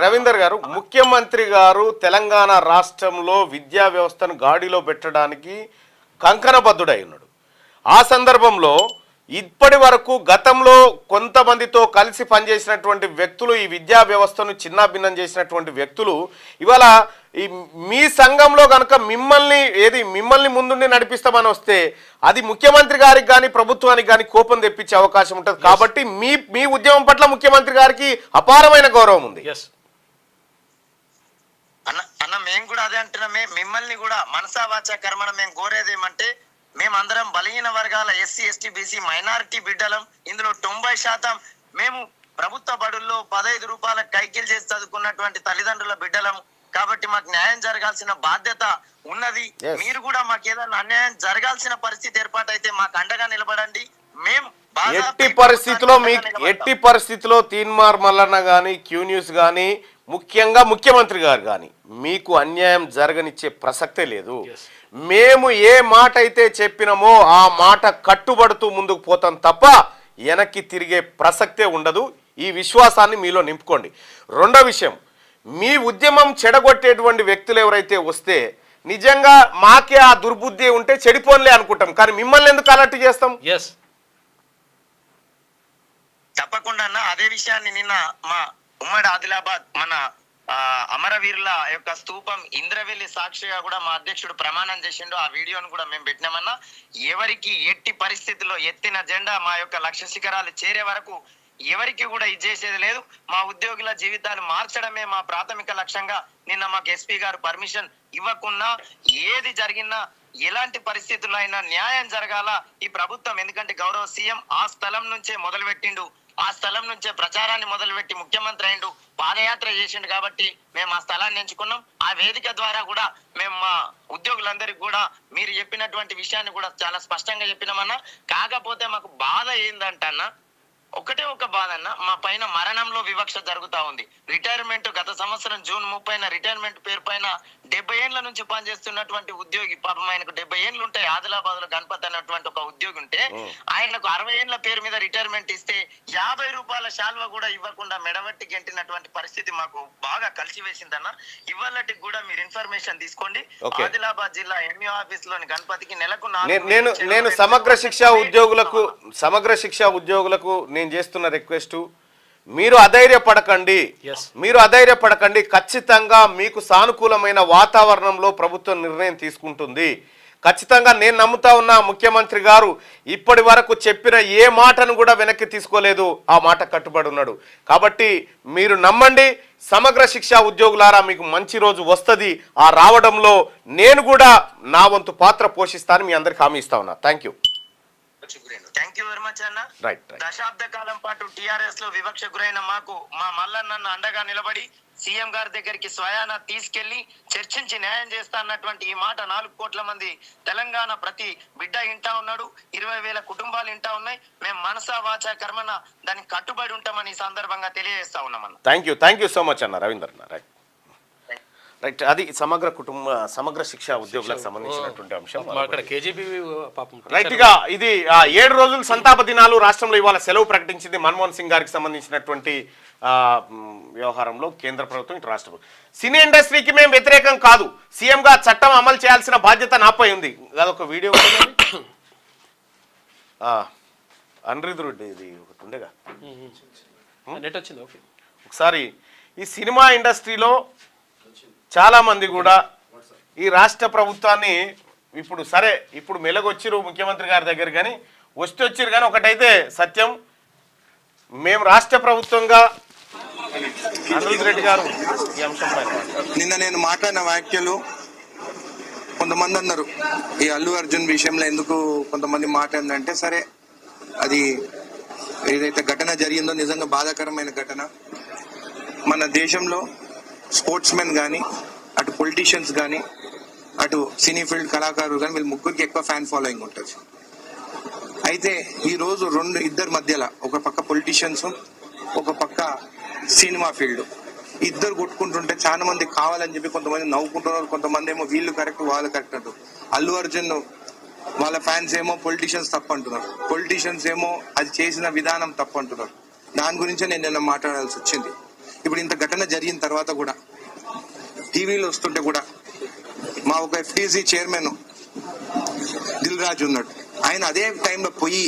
రవీందర్ గారు, ముఖ్యమంత్రి గారు తెలంగాణ రాష్ట్రంలో విద్యా వ్యవస్థను గాడిలో పెట్టడానికి కంకణబద్ధుడై ఉన్నాడు. ఆ సందర్భంలో ఇప్పటి వరకు గతంలో కొంతమందితో కలిసి పనిచేసినటువంటి వ్యక్తులు, ఈ విద్యా వ్యవస్థను చిన్నాభిన్నం చేసినటువంటి వ్యక్తులు ఇవాళ ఈ మీ సంఘంలో కనుక మిమ్మల్ని ముందుండి నడిపిస్తామని వస్తే అది ముఖ్యమంత్రి గారికి కానీ ప్రభుత్వానికి కానీ కోపం తెప్పించే అవకాశం ఉంటుంది. కాబట్టి మీ ఉద్యమం పట్ల ముఖ్యమంత్రి గారికి అపారమైన గౌరవం ఉంది. అన్న మేము కూడా అదే అంటున్నామే, మిమ్మల్ని కూడా మనసా వాచా కర్మణ మేము కోరేది ఏమంటే, మేమందరం బలహీన వర్గాల ఎస్సీ ఎస్టీ బీసీ మైనారిటీ బిడ్డలం. ఇందులో 90% మేము ప్రభుత్వ బడుల్లో 15 రూపాయల కైకిలు చేసి చదువుకున్నటువంటి తల్లిదండ్రుల బిడ్డలం. కాబట్టి మాకు న్యాయం జరగాల్సిన బాధ్యత ఉన్నది. మీరు కూడా మాకు ఏదైనా అన్యాయం జరగాల్సిన పరిస్థితి ఏర్పాటైతే మాకు అండగా నిలబడండి. మేము ఎట్టి పరిస్థితిలో తీన్మార్ మల్లన్న గాని క్యూ న్యూస్ గాని ముఖ్యంగా ముఖ్యమంత్రి గారు గాని మీకు అన్యాయం జరగనిచ్చే ప్రసక్తే లేదు. మేము ఏ మాట అయితే చెప్పినామో ఆ మాట కట్టుబడుతూ ముందుకు పోతాం తప్ప వెనక్కి తిరిగే ప్రసక్తే ఉండదు. ఈ విశ్వాసాన్ని మీలో నింపుకోండి. రెండో విషయం, మీ ఉద్యమం చెడగొట్టేటువంటి వ్యక్తులు ఎవరైతే వస్తే నిజంగా మాకే ఆ దుర్బుద్ధి ఉంటే చెడిపోన్లే అనుకుంటాం, కానీ మిమ్మల్ని ఎందుకు అలర్ట్ చేస్తాం? తప్పకుండా అన్న, అదే విషయాన్ని నిన్న మా ఉమ్మడి ఆదిలాబాద్ మన అమరవీరుల యొక్క స్తూపం ఇంద్రవెల్లి సాక్షిగా కూడా మా అధ్యక్షుడు ప్రమాణం చేసిండు. ఆ వీడియోను కూడా మేము పెట్టినామన్నా. ఎవరికి ఎట్టి పరిస్థితుల్లో ఎత్తిన జెండా మా యొక్క లక్ష్య శిఖరాలు చేరే వరకు ఎవరికి కూడా ఇది చేసేది లేదు. మా ఉద్యోగుల జీవితాలు మార్చడమే మా ప్రాథమిక లక్ష్యంగా నిన్న మాకు ఎస్పీ గారు పర్మిషన్ ఇవ్వకున్నా ఏది జరిగినా ఎలాంటి పరిస్థితుల్లో అయినా న్యాయం జరగాల ఈ ప్రభుత్వం. ఎందుకంటే గౌరవ సీఎం ఆ స్థలం నుంచే మొదలుపెట్టిండు, ఆ స్థలం నుంచే ప్రచారాన్ని మొదలుపెట్టి ముఖ్యమంత్రి అయిండు, పాదయాత్ర చేసిండు. కాబట్టి మేము ఆ స్థలాన్ని ఎంచుకున్నాం. ఆ వేదిక ద్వారా కూడా మేము మా ఉద్యోగులందరికీ కూడా మీరు చెప్పినటువంటి విషయాన్ని కూడా చాలా స్పష్టంగా చెప్పినామన్నా. కాకపోతే మాకు బాధ ఏందంటన్నా, ఒకటే ఒక బాధ అన్న, మా పైన మరణంలో వివక్ష జరుగుతా ఉంది. రిటైర్మెంట్ గత సంవత్సరం జూన్ 30న రిటైర్మెంట్ పేరు పైన 70 ఏళ్ల నుంచి పనిచేస్తున్నటువంటి ఉద్యోగి, పాపం ఆయనకు 70 ఏళ్ళు ఉంటాయి. ఆదిలాబాద్ లో గణపతి అన్నటువంటి ఒక ఉద్యోగి ఉంటే ఆయనకు 60 ఏళ్ల పేరు మీద రిటైర్మెంట్ ఇస్తే 50 రూపాయల శాల్వ కూడా ఇవ్వకుండా మెడవట్టి గెంటినటువంటి పరిస్థితి మాకు బాగా కలిసి వేసిందన్న. ఇవాళకి కూడా మీరు ఇన్ఫర్మేషన్ తీసుకోండి. ఆదిలాబాద్ జిల్లా ఎంఈఓ ఆఫీస్ లోని గణపతికి నెలకు నేను సమగ్ర శిక్ష ఉద్యోగులకు నేను చేస్తున్న రిక్వెస్ట్, మీరు అధైర్యపడకండి. ఖచ్చితంగా మీకు సానుకూలమైన వాతావరణంలో ప్రభుత్వం నిర్ణయం తీసుకుంటుంది. ఖచ్చితంగా నేను నమ్ముతా ఉన్నా ముఖ్యమంత్రి గారు ఇప్పటి వరకు చెప్పిన ఏ మాటను కూడా వెనక్కి తీసుకోలేదు, ఆ మాట కట్టుబడి ఉన్నాడు. కాబట్టి మీరు నమ్మండి. సమగ్ర శిక్ష ఉద్యోగులారా, మీకు మంచి రోజు వస్తుంది. ఆ రావడంలో నేను కూడా నా వంతు పాత్ర పోషిస్తాను మీ అందరికి హామీ ఇస్తా ఉన్నా. థ్యాంక్ యూ వెరీ మచ్ అన్న. దశాబ్ద కాలం పాటు టిఆర్ఎస్ లో వివక్ష గురైన మాకు మా మల్లన్న అండగా నిలబడి సీఎం గారి దగ్గరికి స్వయాన తీసుకెళ్లి చర్చించి న్యాయం చేస్తా అన్నటువంటి ఈ మాట 4 కోట్ల మంది తెలంగాణ ప్రతి బిడ్డ ఇంటా ఉన్నాడు. 20,000 కుటుంబాలు ఇంటా ఉన్నాయి. మేము మనసా వాచా కర్మన దానికి కట్టుబడి ఉంటామని ఈ సందర్భంగా తెలియజేస్తా ఉన్నామన్న. థ్యాంక్ యూ సో మచ్ అన్న రవీందర్ అన్న. రైట్ అది సమగ్ర శిక్ష ఉద్యోగులకు సంబంధించినటువంటి అంశం. అక్కడ కేజీబీ పాపం రైట్ గా ఇది 7 రోజులు సంతాప దినాలు రాష్ట్రంలో ఇవాళ సెలవు ప్రకటించింది. మన్మోహన్ సింగ్ గారికి సంబంధించినటువంటి వ్యవహారంలో కేంద్ర ప్రభుత్వం ఇటు రాష్ట్ర ప్రభుత్వం. సినీ ఇండస్ట్రీకి మేము వ్యతిరేకం కాదు, సీఎంగా చట్టం అమలు చేయాల్సిన బాధ్యత నాపై ఉంది. అదొక వీడియో అన్రిద్ రెడ్డి ఇది ఒకటి ఉండేగా నెట్ వచ్చింది. ఓకే, ఒకసారి ఈ సినిమా ఇండస్ట్రీలో చాలామంది కూడా ఈ రాష్ట్ర ప్రభుత్వాన్ని ఇప్పుడు మెలగొచ్చిరు ముఖ్యమంత్రి గారి దగ్గర, కానీ వచ్చిరు. కానీ ఒకటైతే సత్యం, మేము రాష్ట్ర ప్రభుత్వంగా అనిల్ రెడ్డి గారు ఈ అంశం పైన నిన్న నేను మాట్లాడిన వ్యాఖ్యలు కొంతమంది అన్నారు ఈ అల్లు అర్జున్ విషయంలో ఎందుకు కొంతమంది మాట్లాడిందంటే, సరే అది ఏదైతే ఘటన జరిగిందో నిజంగా బాధాకరమైన ఘటన. మన దేశంలో స్పోర్ట్స్ మెన్ కానీ, అటు పొలిటీషియన్స్ కానీ, అటు సినీ ఫీల్డ్ కళాకారులు కానీ, వీళ్ళు ముగ్గురికి ఎక్కువ ఫ్యాన్ ఫాలోయింగ్ ఉంటుంది. అయితే ఈరోజు ఇద్దరి మధ్యలో ఒక పక్క పొలిటీషియన్స్, ఒక పక్క సినిమా ఫీల్డ్, ఇద్దరు కొట్టుకుంటుంటే చాలా మంది కావాలని చెప్పి కొంతమంది నవ్వుకుంటున్నారు. కొంతమంది ఏమో వీళ్ళు కరెక్ట్ వాళ్ళు కరెక్ట్ అంటారు. అల్లు అర్జున్ వాళ్ళ ఫ్యాన్స్ ఏమో పొలిటీషియన్స్ తప్పు అంటున్నారు, పొలిటీషియన్స్ ఏమో అది చేసిన విధానం తప్పు అంటున్నారు. దాని గురించే నేను నిన్న మాట్లాడాల్సి వచ్చింది. ఇప్పుడు ఇంత ఘటన జరిగిన తర్వాత కూడా టీవీలో వస్తుంటే కూడా మా ఒక ఎఫ్టీసీ చైర్మన్ దిల్ రాజు ఉన్నాడు, ఆయన అదే టైంలో పోయి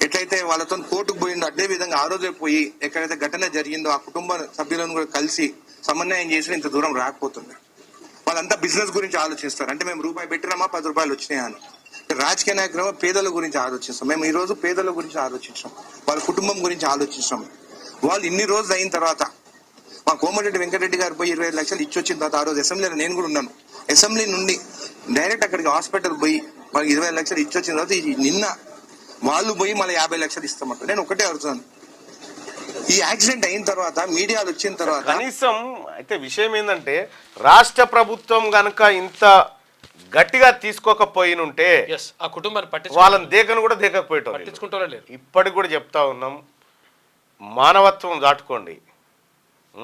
ఎట్లయితే వాళ్ళతో కోర్టుకు పోయిందో అదే విధంగా ఆ రోజే పోయి ఎక్కడైతే ఘటన జరిగిందో ఆ కుటుంబ సభ్యులను కూడా కలిసి సమన్వయం చేసి ఇంత దూరం రాకపోతుంది. వాళ్ళంతా బిజినెస్ గురించి ఆలోచిస్తారు. అంటే మేము రూపాయి పెట్టినామా 10 రూపాయలు వచ్చినాయా అని. రాజకీయ నాయకులు పేదల గురించి ఆలోచిస్తాం. మేము ఈ రోజు పేదల గురించి ఆలోచించాం, వాళ్ళ కుటుంబం గురించి ఆలోచిస్తాం. వాళ్ళు ఇన్ని రోజులు అయిన తర్వాత మా కోమటిరెడ్డి వెంకటరెడ్డి గారు పోయి 25 లక్షలు ఇచ్చొచ్చిన తర్వాత, ఆ రోజు అసెంబ్లీలో నేను కూడా ఉన్నాను, అసెంబ్లీ నుండి డైరెక్ట్ అక్కడికి హాస్పిటల్ పోయి వాళ్ళకి 25 లక్షలు ఇచ్చొచ్చిన తర్వాత నిన్న వాళ్ళు పోయి మళ్ళీ 50 లక్షలు ఇస్తామంటారు. నేను ఒకటే అడుగుతున్నాను, ఈ యాక్సిడెంట్ అయిన తర్వాత మీడియాలు వచ్చిన తర్వాత కనీసం అయితే విషయం ఏంటంటే రాష్ట్ర ప్రభుత్వం గనక ఇంత గట్టిగా తీసుకోకపోయినుంటే ఆ కుటుంబాన్ని వాళ్ళని దేకను కూడా దేకపోయేటోళ్ళు. ఇప్పటికి కూడా చెప్తా ఉన్నాం, మానవత్వం దాటుకోండి,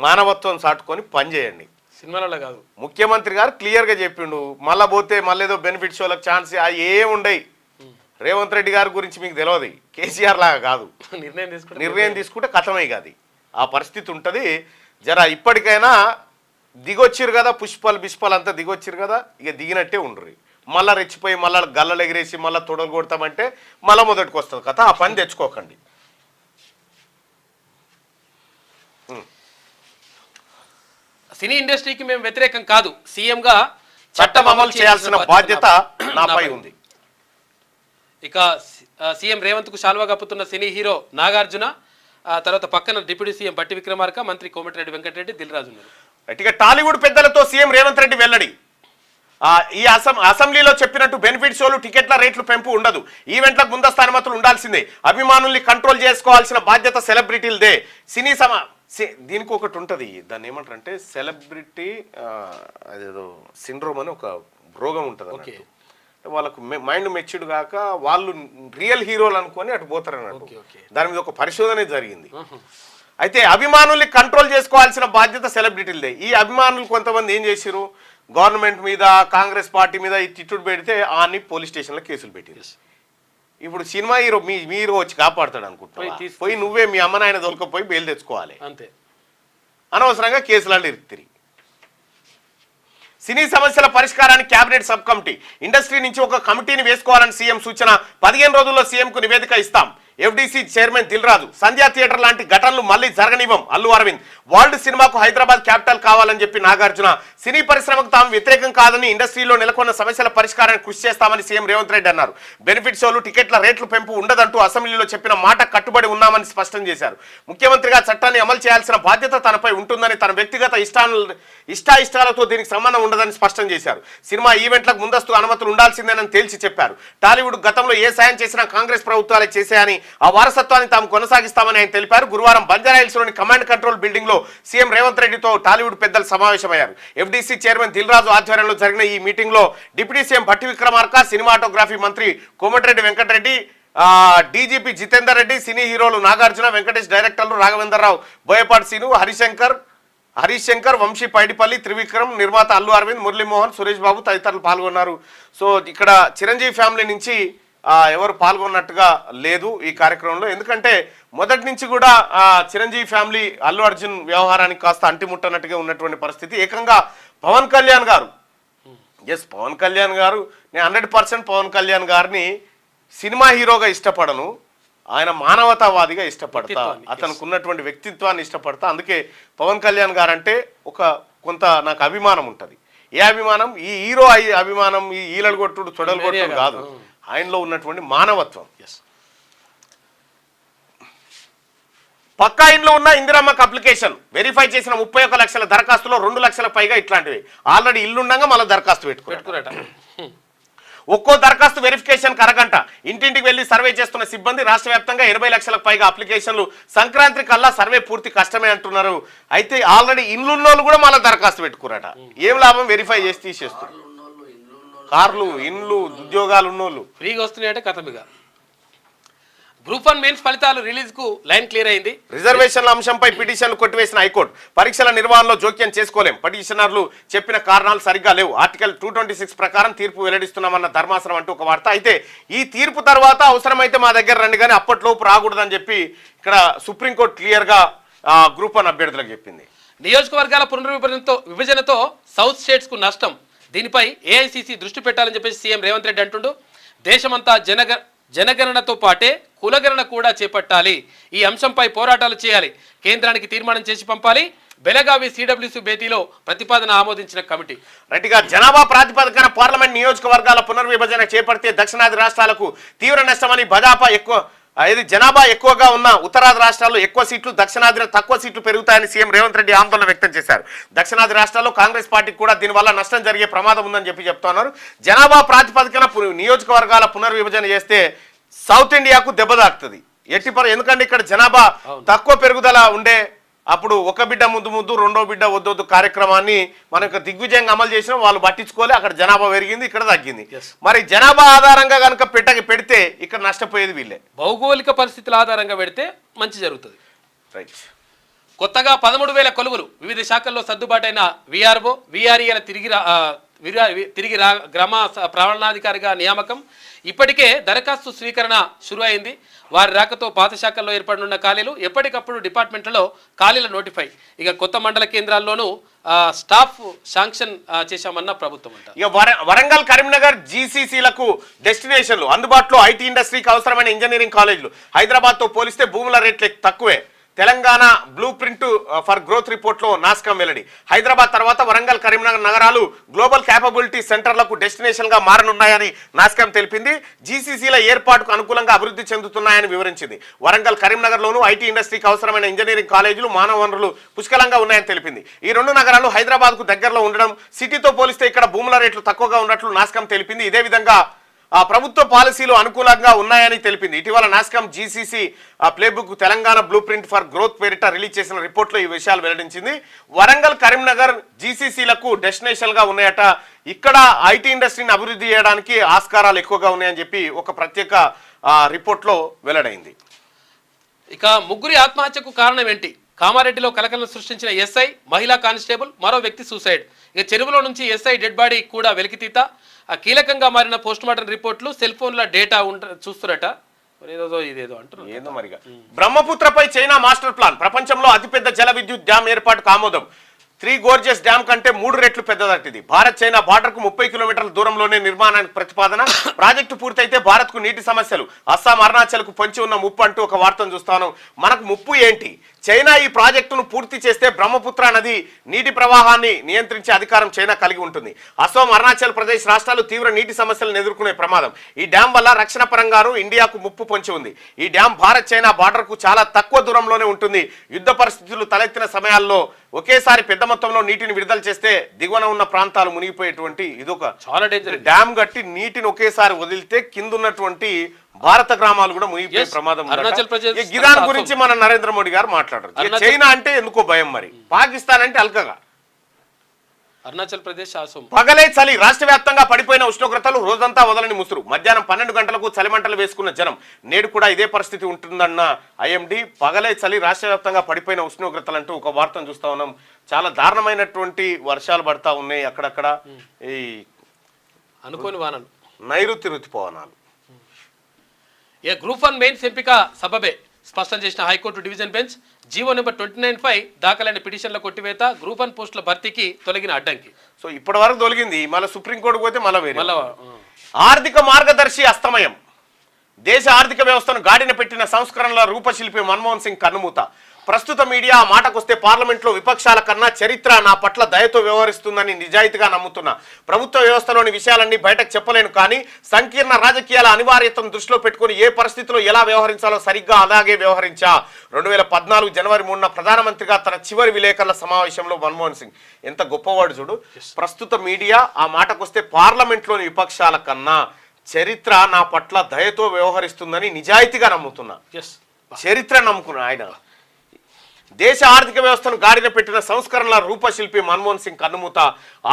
మానవత్వం చాటుకొని పనిచేయండి. సినిమాలలో కాదు, ముఖ్యమంత్రి గారు క్లియర్గా చెప్పిండు. మళ్ళా పోతే మళ్ళీ ఏదో బెనిఫిట్ షోలకు ఛాన్స్ ఏముండయి. రేవంత్ రెడ్డి గారి గురించి మీకు తెలియదు, కేసీఆర్ లాగా కాదు. నిర్ణయం తీసుకుంటే కథమే కాదు, ఆ పరిస్థితి ఉంటుంది. జరా ఇప్పటికైనా దిగొచ్చిరు కదా, పుష్పాలు అంతా దిగొచ్చిరు కదా, ఇక దిగినట్టే ఉండరు. మళ్ళీ రెచ్చిపోయి మళ్ళీ గల్లలు ఎగిరేసి మళ్ళీ తొడలు కొడతామంటే మళ్ళీ మొదటికి వస్తుంది కథ. ఆ పని తెచ్చుకోకండి. సినీ ఇండస్ట్రీకి మేము వ్యతిరేకం కాదు, సీఎంగా చట్టం అమలు చేయాల్సిన బాధ్యత నాపై ఉంది. ఇక సీఎం రేవంత్ కు శాల్వా కప్పుతున్న సినీ హీరో నాగార్జున, తర్వాత పక్కన డిప్యూటీ సీఎం బట్టి విక్రమార్క, మంత్రి కోమటిరెడ్డి వెంకటరెడ్డి, దిల్ రాజు ఉన్నారు. ఇక టాలీవుడ్ పెద్దలతో సీఎం రేవంత్ రెడ్డి వెల్లడి. ఈ అసెంబ్లీలో చెప్పినట్టు బెనిఫిట్ షోలు, టికెట్ల రేట్లు పెంపు ఉండదు. ఈవెంట్లకు ముందస్తు అనుమతులు ఉండాల్సిందే. అభిమానుల్ని కంట్రోల్ చేసుకోవాల్సిన బాధ్యత సెలబ్రిటీలదే. సినీ దీనికి ఒకటి ఉంటుంది, దాన్ని ఏమంటారంటే సెలబ్రిటీ అదేదో సిండ్రోమ్ అని ఒక రోగం ఉంటుంది. వాళ్ళకు మైండ్ మెచ్యూర్డ్ కాక వాళ్ళు రియల్ హీరోలు అనుకొని అటు పోతారు అన్నట్టు. దాని మీద ఒక పరిశోధన జరిగింది. అయితే అభిమానుల్ని కంట్రోల్ చేసుకోవాల్సిన బాధ్యత సెలబ్రిటీలదే. ఈ అభిమానులు కొంతమంది ఏం చేశారు, గవర్నమెంట్ మీద, కాంగ్రెస్ పార్టీ మీద ఈ తిట్టుడు పెడితే అన్ని పోలీస్ స్టేషన్లో కేసులు పెట్టారు. ఇప్పుడు సినిమా హీరో మీ హీరో వచ్చి కాపాడుతాడు అనుకుంటున్నా, పోయి నువ్వే మీ అమ్మ నాయన దొరకపోయి బెయిల్ తెచ్చుకోవాలి. అంతే, అనవసరంగా కేసులాంటి ఇరుక్తిరి. సినీ సమస్యల పరిష్కారానికి కేబినెట్ సబ్ కమిటీ. ఇండస్ట్రీ నుంచి ఒక కమిటీని వేసుకోవాలని సీఎం సూచన. 15 రోజుల్లో సీఎంకు నివేదిక ఇస్తాం. FDC chairman Dil Raju. సంధ్యా థియేటర్ లాంటి ఘటనలు మళ్ళీ జరగనివ్వం అల్లు అరవింద్. వరల్డ్ సినిమాకు హైదరాబాద్ క్యాపిటల్ కావాలని చెప్పి నాగార్జున. సినీ పరిశ్రమకు తాము వ్యతిరేకం కాదని, ఇండస్ట్రీలో నెలకొన్న సమస్యల పరిష్కారానికి కృషి చేస్తామని సీఎం రేవంత్ రెడ్డి అన్నారు. బెనిఫిట్ షోలు, టికెట్ల రేట్లు పెంపు ఉండదంటూ అసెంబ్లీలో చెప్పిన మాట కట్టుబడి ఉన్నామని స్పష్టం చేశారు. ముఖ్యమంత్రిగా చట్టాన్ని అమలు చేయాల్సిన బాధ్యత తనపై ఉంటుందని, తన వ్యక్తిగత ఇష్టాలతో దీనికి సంబంధం ఉండదని స్పష్టం చేశారు. సినిమా ఈవెంట్లకు ముందస్తు అనుమతులు ఉండాల్సిందేనని తేల్చి చెప్పారు. టాలీవుడ్ గతంలో ఏ సాయం చేసినా కాంగ్రెస్ ప్రభుత్వాలే చేశాయని, ఆ వారసత్వాన్ని తాము కొనసాగిస్తామని ఆయన తెలిపారు. గురువారం బంజారాహిల్స్లోని కమాండ్ కంట్రోల్ బిల్డింగ్ లో సీఎం రేవంత్ రెడ్డితో టాలీవుడ్ పెద్దలు సమావేశమయ్యారు. ఎఫ్డీసీ చైర్మన్ దిల్ రాజు ఆధ్వర్యంలో జరిగిన ఈ మీటింగ్ లో deputy CM Bhatti Vikramarka, cinematography మంత్రి కోమటిరెడ్డి వెంకటరెడ్డి, డీజీపీ జితేందర్ రెడ్డి, సినీ హీరోలు నాగార్జున, వెంకటేష్, డైరెక్టర్లు రాఘవేంద్రరావు, బోయపాటి సీను, హరీష్ శంకర్, వంశీ పైడిపల్లి, త్రివిక్రమ్, నిర్మాత అల్లు అరవింద్, మురళీమోహన్, సురేష్ బాబు తదితరులు పాల్గొన్నారు. సో ఇక్కడ చిరంజీవి ఫ్యామిలీ నుంచి ఎవరు పాల్గొన్నట్టుగా లేదు ఈ కార్యక్రమంలో. ఎందుకంటే మొదటి నుంచి కూడా చిరంజీవి ఫ్యామిలీ అల్లు అర్జున్ వ్యవహారానికి కాస్త అంటిముట్టనట్టుగా ఉన్నటువంటి పరిస్థితి. ఏకంగా పవన్ కళ్యాణ్ గారు, పవన్ కళ్యాణ్ గారు, నేను 100% పవన్ కళ్యాణ్ గారిని సినిమా హీరోగా ఇష్టపడను, ఆయన మానవతావాదిగా ఇష్టపడతా, అతనికి ఉన్నటువంటి వ్యక్తిత్వాన్ని ఇష్టపడతా. అందుకే పవన్ కళ్యాణ్ గారు అంటే కొంత నాకు అభిమానం ఉంటుంది. ఏ అభిమానం? ఈ హీరో అభిమానం, ఈ ఈలలు కొట్టుడు చొడలు కొట్టుడు కాదు, ఆయనలో ఉన్నటువంటి మానవత్వం. పక్కా ఇంట్లో ఉన్న ఇందిరమ్మకు అప్లికేషన్ వెరిఫై చేసిన 31 లక్షల దరఖాస్తులో 2 లక్షల పైగా ఇట్లాంటివి. ఆల్రెడీ ఇల్లుండగా మళ్ళీ దరఖాస్తు పెట్టుకున్నారట. ఒక్కో దరఖాస్తు వెరిఫికేషన్ అరగంట. ఇంటింటికి వెళ్లి సర్వే చేస్తున్న సిబ్బంది. రాష్ట్ర వ్యాప్తంగా 20 లక్షలకు పైగా అప్లికేషన్లు. సంక్రాంతి కల్లా సర్వే పూర్తి కష్టమే అంటున్నారు. అయితే ఆల్రెడీ ఇండ్లున్నోళ్ళు కూడా మళ్ళీ దరఖాస్తు పెట్టుకున్నారట. ఏం లాభం? వెరిఫై చేసి తీసేస్తున్నారు. కార్లు, ఇండ్లు, ఉద్యోగాలు ఉన్నోళ్ళు ఫ్రీగా వస్తున్నాయంటే కథమిగా. గ్రూప్ 1 మెయిన్స్ ఫలితాలు రిలీజ్ కు లైన్ క్లియర్ అయింది. రిజర్వేషన్ల అంశంపై పిటిషన్లు కొట్టివేసిన హైకోర్టు. పరీక్షల నిర్వహణలో జోక్యం చేసుకోలేం, పిటిషనర్లు చెప్పిన కారణాలు సరిగ్గా లేవు, ఆర్టికల్ 226 ప్రకారం తీర్పు వెల్లడిస్తున్నామన్న ధర్మాసనం అంటూ ఒక వార్త. అయితే ఈ తీర్పు తర్వాత అవసరమైతే మా దగ్గర రండి కానీ అప్పట్లోపు రాకూడదని చెప్పి ఇక్కడ సుప్రీంకోర్టు క్లియర్ గా గ్రూప్ 1 అభ్యర్థులకు చెప్పింది. నియోజకవర్గాల విభజనతో సౌత్ స్టేట్స్ కు నష్టం. దీనిపై ఏఐసిసి దృష్టి పెట్టాలని చెప్పేసి సీఎం రేవంత్ రెడ్డి అంటుండు. దేశమంతా జనగణనతో పాటే కులగణన కూడా చేపట్టాలి. ఈ అంశంపై పోరాటాలు చేయాలి. కేంద్రానికి తీర్మానం చేసి పంపాలి. బెలగావి సిడబ్ల్యూసి భేటీలో ప్రతిపాదన ఆమోదించిన కమిటీ. రైట్గా జనాభా ప్రాతిపదికన పార్లమెంట్ నియోజకవర్గాల పునర్విభజన చేపడితే దక్షిణాది రాష్ట్రాలకు తీవ్ర నష్టమని భాజపా జనాభా ఎక్కువగా ఉన్న ఉత్తరాది రాష్ట్రాల్లో ఎక్కువ సీట్లు, దక్షిణాదిలో తక్కువ సీట్లు పెరుగుతాయని సీఎం రేవంత్ రెడ్డి ఆందోళన వ్యక్తం చేశారు. దక్షిణాది రాష్ట్రాల్లో కాంగ్రెస్ పార్టీకి కూడా దీనివల్ల నష్టం జరిగే ప్రమాదం ఉందని చెప్తున్నారు. జనాభా ప్రాతిపదికన నియోజకవర్గాల పునర్విభజన చేస్తే సౌత్ ఇండియాకు దెబ్బ తాకుతుంది ఎందుకంటే ఇక్కడ జనాభా తక్కువ పెరుగుదల ఉండే అప్పుడు ఒక బిడ్డ ముందు రెండో బిడ్డ వద్దొద్దు కార్యక్రమాన్ని మనకు దిగ్విజయంగా అమలు చేసిన వాళ్ళు పట్టించుకోలే. అక్కడ జనాభా పెరిగింది, ఇక్కడ తగ్గింది. మరి జనాభా ఆధారంగా కనుక పెడితే ఇక్కడ నష్టపోయేది వీళ్ళే. భౌగోళిక పరిస్థితుల ఆధారంగా పెడితే మంచి జరుగుతుంది. రైట్. కొత్తగా 13,000 కొలువులు. వివిధ శాఖల్లో సర్దుబాటైన విఆర్ఓ, విఆర్ఈల తిరిగి గ్రామ ప్రణాళికారిగా నియామకం. ఇప్పటికే దరఖాస్తు స్వీకరణ షురు అయింది. వారి రాకతో పాత శాఖల్లో ఏర్పడనున్న ఖాళీలు ఎప్పటికప్పుడు డిపార్ట్మెంట్లలో ఖాళీల నోటిఫై. ఇక కొత్త మండల కేంద్రాల్లోనూ స్టాఫ్ శాంక్షన్ చేశామన్న ప్రభుత్వం అంట. ఇక వరంగల్, కరీంనగర్ జీసీసీలకు డెస్టినేషన్లు. అందుబాటులో ఐటీ ఇండస్ట్రీకి అవసరమైన ఇంజనీరింగ్ కాలేజీలు. హైదరాబాద్తో పోలిస్తే భూముల రేట్లు తక్కువే. Telangana blue print for growth రిపోర్ట్లో నాస్కం వెల్లడి. హైదరాబాద్ తర్వాత వరంగల్, కరీంనగర్ నగరాలు గ్లోబల్ క్యాపబిలిటీ సెంటర్లకు డెస్టినేషన్గా మారనున్నాయని నాస్కం తెలిపింది. జీసీసీల ఏర్పాటుకు అనుకూలంగా అభివృద్ధి చెందుతున్నాయని వివరించింది. వరంగల్, కరీంనగర్లోనూ ఐటీ ఇండస్ట్రీకి అవసరమైన ఇంజనీరింగ్ కాలేజీలు, మానవ వనరులు పుష్కలంగా ఉన్నాయని తెలిపింది. ఈ రెండు నగరాలు హైదరాబాద్కు దగ్గరలో ఉండడం, సిటీతో పోలిస్తే ఇక్కడ భూముల రేట్లు తక్కువగా ఉన్నట్లు నాస్కం తెలిపింది. ఇదే విధంగా ప్రభుత్వ పాలసీలు అనుకూలంగా ఉన్నాయని తెలిపింది. ఇటీవల NASSCOM GCC playbook Telangana blue print for growth పేరిట రిలీజ్ చేసిన రిపోర్ట్లో ఈ విషయాలు వెల్లడించింది. వరంగల్, కరీంనగర్ జీసీసీలకు డెస్టినేషన్గా ఉన్నాయట. ఇక్కడ ఐటీ ఇండస్ట్రీని అభివృద్ధి చేయడానికి ఆస్కారాలు ఎక్కువగా ఉన్నాయని చెప్పి ఒక ప్రత్యేక రిపోర్ట్లో వెల్లడైంది. ఇక ముగ్గురి ఆత్మహత్యకు కారణం ఏంటి? కామారెడ్డిలో కలకలం సృష్టించిన ఎస్ఐ, మహిళా కానిస్టేబుల్, మరో వ్యక్తి సూసైడ్. ఇక చెరువులో నుంచి ఎస్ఐ డెడ్ బాడీ కూడా వెలికితీత. కీలకంగా మారిన పోస్టుమార్టం రిపోర్ట్లు, సెల్ ఫోన్ల డేటా చూస్తున్నట. ఇదేదో అంటున్నారు. ఏదో మరిగా. బ్రహ్మపుత్రపై చైనా మాస్టర్ ప్లాన్. ప్రపంచంలో అతిపెద్ద జల విద్యుత్ డ్యాం ఏర్పాటుకు ఆమోదం. 3 గోర్జెస్ డ్యాం కంటే 3 రెట్లు పెద్దదట్టిది. భారత్ చైనా బార్డర్ కు 30 కిలోమీటర్ల దూరంలోనే నిర్మాణానికి ప్రతిపాదన. ప్రాజెక్టు పూర్తయితే భారత్ కు నీటి సమస్యలు, అస్సాం, అరుణాచల్ కు పొంచి ఉన్న ముప్పు అంటూ ఒక వార్తను చూస్తాను. మనకు ముప్పు ఏంటి? చైనా ఈ ప్రాజెక్టును పూర్తి చేస్తే బ్రహ్మపుత్ర నది నీటి ప్రవాహాన్ని నియంత్రించే అధికారం చైనా కలిగి ఉంటుంది. అస్సాం, అరుణాచల్ ప్రదేశ్ రాష్ట్రాలు తీవ్ర నీటి సమస్యలను ఎదుర్కొనే ప్రమాదం. ఈ డ్యాం వల్ల రక్షణ పరంగానూ ఇండియాకు ముప్పు పొంచి ఉంది. ఈ డ్యాం భారత్ చైనా బార్డర్ కు చాలా తక్కువ దూరంలోనే ఉంటుంది. యుద్ధ పరిస్థితులు తలెత్తిన సమయాల్లో ఒకేసారి పెద్ద మొత్తంలో నీటిని విడుదల చేస్తే దిగువన ఉన్న ప్రాంతాలు మునిగిపోయేటువంటి ఇదొక చాలా డేంజర్. డ్యామ్ కట్టి నీటిని ఒకేసారి వదిలితే కింద ఉన్నటువంటి భారత గ్రామాలు కూడా మునిగిపోయే Yes. ప్రమాదం ఉందట. అరుణాచల్ ప్రదేశ్ ఈ గిదాన్ గురించి మన నరేంద్ర మోడీ గారు మాట్లాడారు. ఇక చైనా అంటే ఎందుకో భయం, మరి పాకిస్తాన్ అంటే అల్కగా. అరుణాచల్ ప్రదేశ్ అసోం పగలే చలి, రాష్ట్ర వ్యాప్తంగా పడిపోయిన ఉష్ణోగ్రతలు, రోజంతా వదలని ముసురు. మధ్యాహ్నం 12 గంటలకు చలిమంటలు వేసుకున్న జనం. నేడు కూడా ఇదే పరిస్థితి ఉంటుందన్న ఐఎండీ. పగలే చలి, రాష్ట్ర వ్యాప్తంగా పడిపోయిన ఉష్ణోగ్రతలు అంటూ ఒక వార్తను చూస్తా ఉన్నాం. చాలా దారుణమైనటువంటి వర్షాలు పడతా ఉన్నాయి అక్కడక్కడ. ఈ అనుకోని వానలు, నైరుతి ఋతుపవనాలు. గ్రూప్ 1 మెయిన్స్ ఎంపిక సబబే స్పష్టం చేసిన high court division bench. GO number 29/5 దాఖలైన పిటిషన్ల కొట్టివేత, గ్రూప్ 1 పోస్టుల భర్తీకి తొలగిన అడ్డంకి. సో ఇప్పటి వరకు తొలగింది, మళ్ళీ సుప్రీంకోర్టుకు పోతే మళ్ళీ వేరే. మళ్ళా ఆర్థిక మార్గదర్శి అస్తమయం. దేశ ఆర్థిక వ్యవస్థను గాడిన పెట్టిన సంస్కరణల రూపశిల్పి మన్మోహన్ సింగ్ కన్నుమూత. ప్రస్తుత మీడియా ఆ మాటకొస్తే పార్లమెంట్లో విపక్షాల కన్నా చరిత్ర నా పట్ల దయతో వ్యవహరిస్తుందని నిజాయితీగా నమ్ముతున్నా. ప్రభుత్వ వ్యవస్థలోని విషయాలన్నీ బయటకు చెప్పలేను, కానీ సంకీర్ణ రాజకీయాల అనివార్యతను దృష్టిలో పెట్టుకుని ఏ పరిస్థితిలో ఎలా వ్యవహరించాలో సరిగ్గా అలాగే వ్యవహరించా. 2014 జనవరి 3న ప్రధానమంత్రిగా తన చివరి విలేకరుల సమావేశంలో మన్మోహన్ సింగ్ ఎంత గొప్పవాడు చూడు. ప్రస్తుత మీడియా ఆ మాటకొస్తే పార్లమెంట్లోని విపక్షాల కన్నా చరిత్ర నా పట్ల దయతో వ్యవహరిస్తుందని నిజాయితీగా నమ్ముతున్నా. చరిత్ర నమ్ముకున్నా ఆయన. దేశ ఆర్థిక వ్యవస్థను గాడిన పెట్టిన సంస్కరణల రూపశిల్పి మన్మోహన్ సింగ్ కన్నుమూత.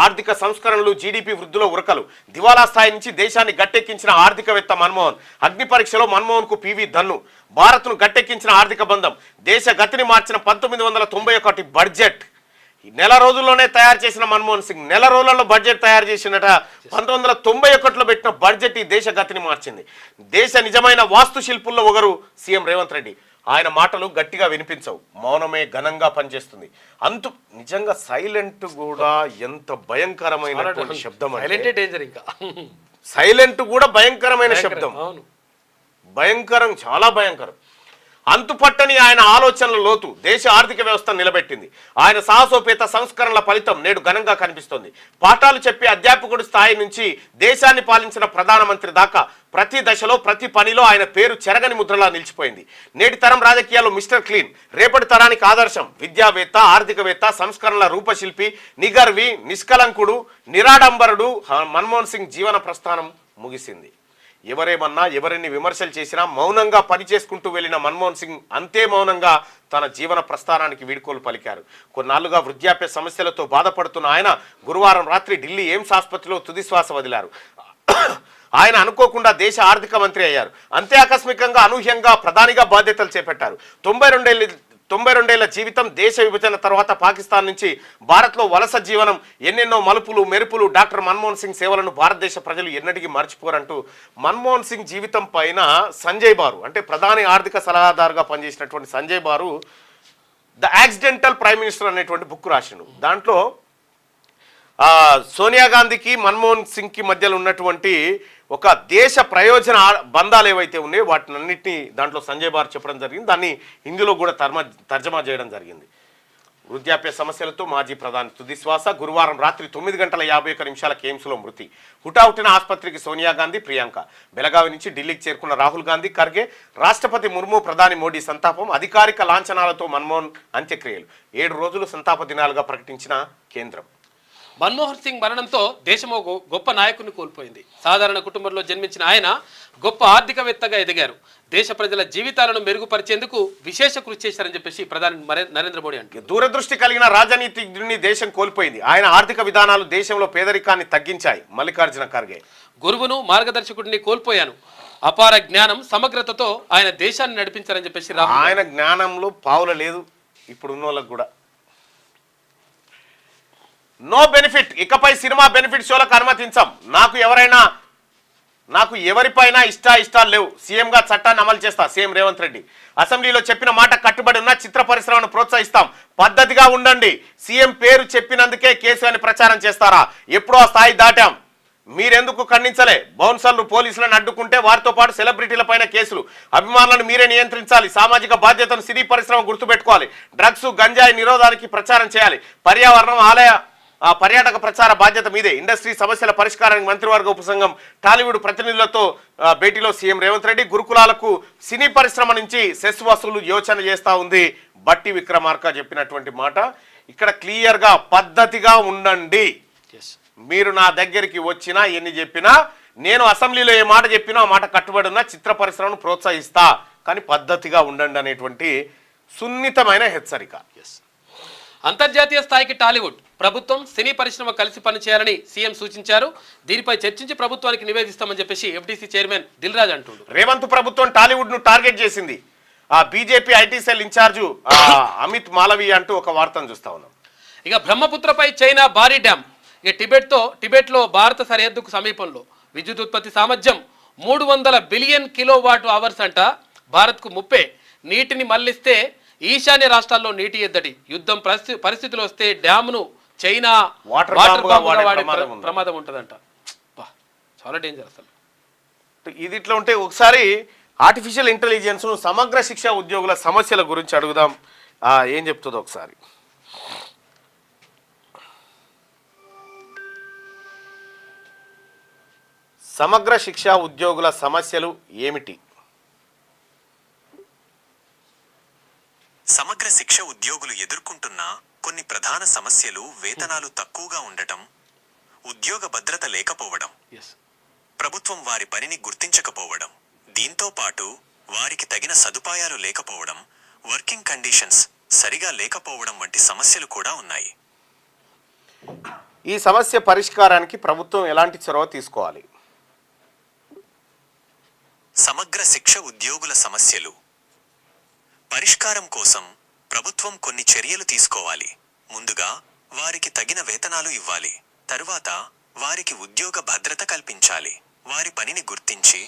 ఆర్థిక సంస్కరణలు, జీడీపీ వృద్ధిలో ఉరకలు. దివాలా స్థాయి నుంచి దేశాన్ని గట్టెక్కించిన ఆర్థికవేత్త మన్మోహన్. అగ్ని పరీక్షలో మన్మోహన్ కు పివి దన్ను. భారత్ను గట్టెక్కించిన ఆర్థిక బంధం. దేశ గతిని మార్చిన 1991 బడ్జెట్ నెల రోజుల్లోనే తయారు చేసిన మన్మోహన్ సింగ్ నెల రోజులలో బడ్జెట్ తయారు చేసినట. 1991లో పెట్టిన బడ్జెట్ ఈ దేశ గతిని మార్చింది. దేశ నిజమైన వాస్తు శిల్పుల్లో ఒకరు సీఎం రేవంత్ రెడ్డి. ఆయన మాటలు గట్టిగా వినిపించవు, మౌనమే ఘనంగా పనిచేస్తుంది. అంతు నిజంగా సైలెంట్ కూడా ఎంత భయంకరమైన శబ్దం. సైలెంట్ కూడా భయంకరమైన శబ్దం. భయంకరం, చాలా భయంకరం. అంతుపట్టని ఆయన ఆలోచనల లోతు దేశ ఆర్థిక వ్యవస్థను నిలబెట్టింది. ఆయన సాహసోపేత సంస్కరణల ఫలితం నేడు ఘనంగా కనిపిస్తోంది. పాఠాలు చెప్పి అధ్యాపకుడి స్థాయి నుంచి దేశాన్ని పాలించిన ప్రధానమంత్రి దాకా ప్రతి దశలో, ప్రతి పనిలో ఆయన పేరు చెరగని ముద్రలా నిలిచిపోయింది. నేటి తరం రాజకీయాల్లో మిస్టర్ క్లీన్, రేపటి తరానికి ఆదర్శం. విద్యావేత్త, ఆర్థికవేత్త, సంస్కరణల రూపశిల్పి, నిగర్వి, నిష్కలంకుడు, నిరాడంబరుడు మన్మోహన్ సింగ్ జీవన ప్రస్థానం ముగిసింది. ఎవరేమన్నా, ఎవరిని విమర్శలు చేసినా మౌనంగా పనిచేసుకుంటూ వెళ్ళిన మన్మోహన్ సింగ్ అంతే మౌనంగా తన జీవన ప్రస్థానానికి వీడ్కోలు పలికారు. కొన్నాళ్లుగా వృద్ధాప్య సమస్యలతో బాధపడుతున్న ఆయన గురువారం రాత్రి ఢిల్లీ ఎయిమ్స్ ఆసుపత్రిలో తుదిశ్వాస వదిలారు. ఆయన అనుకోకుండా దేశ ఆర్థిక మంత్రి అయ్యారు. అంతే ఆకస్మికంగా, అనూహ్యంగా ప్రధానిగా బాధ్యతలు చేపట్టారు. 92 ఏళ్ల జీవితం, దేశ విభజన తర్వాత పాకిస్తాన్ నుంచి భారత్లో వలస జీవనం, ఎన్నెన్నో మలుపులు మెరుపులు. డాక్టర్ మన్మోహన్ సింగ్ సేవలను భారతదేశ ప్రజలు ఎన్నటికీ మర్చిపోరంటూ మన్మోహన్ సింగ్ జీవితం పైన సంజయ్ బారు, అంటే ప్రధాని ఆర్థిక సలహాదారుగా పనిచేసినటువంటి సంజయ్ బారు ద యాక్సిడెంటల్ ప్రైమ్ మినిస్టర్ అనేటువంటి బుక్ రాసిండు. దాంట్లో సోనియా గాంధీకి మన్మోహన్ సింగ్కి మధ్యలో ఉన్నటువంటి ఒక దేశ ప్రయోజన బంధాలు ఏవైతే ఉన్నాయో వాటినన్నింటినీ దాంట్లో సంజయ్ బారు చెప్పడం జరిగింది. దాన్ని హిందీలో కూడా తర్జమా చేయడం జరిగింది. వృద్ధాప్య సమస్యలతో మాజీ ప్రధాని తుదిశ్వాస. గురువారం రాత్రి 9:51 ఎయిమ్స్లో మృతి. హుటాహుటిన ఆసుపత్రికి సోనియా గాంధీ, ప్రియాంక. బెలగావి నుంచి ఢిల్లీకి చేరుకున్న రాహుల్ గాంధీ, ఖర్గే, రాష్ట్రపతి ముర్ము, ప్రధాని మోడీ సంతాపం. అధికారిక లాంఛనాలతో మన్మోహన్ అంత్యక్రియలు. 7 రోజులు సంతాప దినాలుగా ప్రకటించిన కేంద్రం. మన్మోహన్ సింగ్ మరణంతో దేశం ఒక గొప్ప నాయకుడిని కోల్పోయింది. సాధారణ కుటుంబంలో జన్మించిన ఆయన గొప్ప ఆర్థికవేత్తగా ఎదిగారు. దేశ ప్రజల జీవితాలను మెరుగుపరిచేందుకు విశేష కృషి చేశారని చెప్పేసి ప్రధాని నరేంద్ర మోడీ అంటారు. దూరదృష్టి కలిగిన రాజనీతిజ్ఞుడిని దేశం కోల్పోయింది. ఆయన ఆర్థిక విధానాలు దేశంలో పేదరికాన్ని తగ్గించాయి. మల్లికార్జున ఖర్గే. గురువును, మార్గదర్శకుడిని కోల్పోయాను. అపార జ్ఞానం, సమగ్రతతో ఆయన దేశాన్ని నడిపించారని చెప్పేసి ఆయన జ్ఞానంలో పావుల లేదు ఇప్పుడు ఉన్న వాళ్ళకు కూడా. నో బెనిఫిట్, ఇకపై సినిమా బెనిఫిట్ షోలకు అనుమతించాం. నాకు ఎవరిపైన ఇష్టాలు లేవు. సీఎంగా చట్టాన్ని అమలు చేస్తా. సీఎం రేవంత్ రెడ్డి అసెంబ్లీలో చెప్పిన మాట కట్టుబడి ఉన్న చిత్ర పరిశ్రమను ప్రోత్సహిస్తాం. పద్ధతిగా ఉండండి. సీఎం పేరు చెప్పినందుకే కేసు అని ప్రచారం చేస్తారా? ఎప్పుడో ఆ స్థాయి దాటాం. మీరెందుకు ఖండించలే? బౌన్సర్లు పోలీసులను అడ్డుకుంటే వారితో పాటు సెలబ్రిటీలపైన కేసులు. అభిమానులను మీరే నియంత్రించాలి. సామాజిక బాధ్యతను సినీ పరిశ్రమ గుర్తుపెట్టుకోవాలి. డ్రగ్స్, గంజాయి నిరోధానికి ప్రచారం చేయాలి. పర్యావరణం, పర్యాటక ప్రచార బాధ్యత మీదే. ఇండస్ట్రీ సమస్యల పరిష్కారానికి మంత్రివర్గ ఉపసంఘం టాలీవుడ్ ప్రతినిధులతో భేటీలో సీఎం రేవంత్ రెడ్డి. గురుకులాలకు సినీ పరిశ్రమ నుంచి సెస్ వసూలు యోచన చేస్తా ఉంది. బట్టి విక్రమార్క చెప్పినటువంటి మాట ఇక్కడ క్లియర్గా, పద్ధతిగా ఉండండి. మీరు నా దగ్గరికి వచ్చినా ఎన్ని చెప్పినా నేను అసెంబ్లీలో ఏ మాట చెప్పినో ఆ మాట కట్టుబడి ఉన్న చిత్ర పరిశ్రమను ప్రోత్సహిస్తా, కానీ పద్ధతిగా ఉండండి అనేటువంటి సున్నితమైన హెచ్చరిక. అంతర్జాతీయ స్థాయికి టాలీవుడ్, ప్రభుత్వం, సినీ పరిశ్రమ కలిసి పనిచేయాలని సీఎం సూచించారు. దీనిపై చర్చించి ప్రభుత్వానికి నివేదిస్తామని చెప్పేసి ఎఫ్డీసీ చైర్మన్ దిల్ రాజు అంటున్నారు. రేవంత్ ప్రభుత్వం టాలీవుడ్ ను టార్గెట్ చేసింది. ఆ BJP IT cell in charge Amit Malaviya అంటూ ఒక వార్తను చూస్తా ఉన్నాం. ఇక బ్రహ్మపుత్రపై చైనా భారీ డ్యామ్. ఇక టిబెట్లో భారత సరిహద్దుకు సమీపంలో విద్యుత్ ఉత్పత్తి సామర్థ్యం 300 బిలియన్ కిలోవాట్ అవర్స్ అంట. భారత్కు ముప్పే. నీటిని మళ్లిస్తే ఈశాన్య రాష్ట్రాల్లో నీటి ఎద్దడి. యుద్ధం పరిస్థితులు వస్తే డ్యామ్ను చైనా వాటర్ బాంబుగా వాడే వాడే ప్రమాదం ప్రమాదం ఉంటుందంట. చాలా డేంజర్ అసలు. ఇది ఇట్లా ఉంటే ఒకసారి ఆర్టిఫిషియల్ ఇంటెలిజెన్స్ ను సమగ్ర శిక్ష ఉద్యోగుల సమస్యల గురించి అడుగుదాం. ఏం చెప్తుందో ఒకసారి. సమగ్ర శిక్ష ఉద్యోగుల సమస్యలు ఏమిటి? సమగ్ర శిక్ష ఉద్యోగులు ఎదుర్కొంటున్న కొన్ని ప్రధాన సమస్యలు వేతనాలు తక్కువగా ఉండటం, ఉద్యోగ భద్రత లేకపోవడం, ప్రభుత్వం వారి పనిని గుర్తించకపోవడం, దీంతో పాటు వారికి తగిన సదుపాయాలు లేకపోవడం, వర్కింగ్ కండిషన్స్ సరిగా లేకపోవడం వంటి సమస్యలు కూడా ఉన్నాయి. ఈ సమస్య పరిష్కారానికి ప్రభుత్వం ఎలాంటి చొరవ తీసుకోవాలి? సమగ్ర శిక్ష ఉద్యోగుల సమస్యలు పరిష్కారం కోసం ప్రభుత్వం కొన్ని చర్యలు తీసుకోవాలి. ముందుగా వారికి తగిన వేతనాలు ఇవ్వాలి. తరువాత వారికి ఉద్యోగ భద్రత కల్పించాలి. వారి పనిని గుర్తించి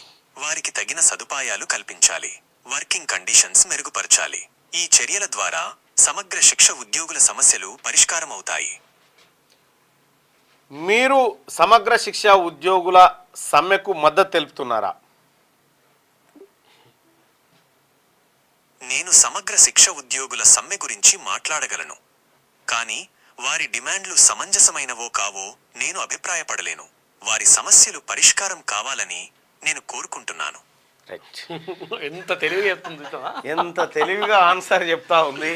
వారికి తగిన సదుపాయాలు కల్పించాలి. వర్కింగ్ కండిషన్స్ మెరుగుపరచాలి. ఈ చర్యల ద్వారా సమగ్ర శిక్ష ఉద్యోగుల సమస్యలు పరిష్కారమవుతాయి. మీరు సమగ్ర శిక్ష ఉద్యోగుల సమ్మెకు మద్దతు తెలుపుతున్నారా? నేను సమగ్ర శిక్ష ఉద్యోగుల సమ్మె గురించి మాట్లాడగలను, కానీ వారి డిమాండ్లు సమంజసమైనవో కావో నేను అభిప్రాయపడలేను. వారి సమస్యలు పరిష్కారం కావాలని నేను కోరుకుంటున్నాను. ఎంత తెలివిగా చెప్తుంది, ఎంత తెలివిగా ఆన్సర్ చెప్తా ఉంది.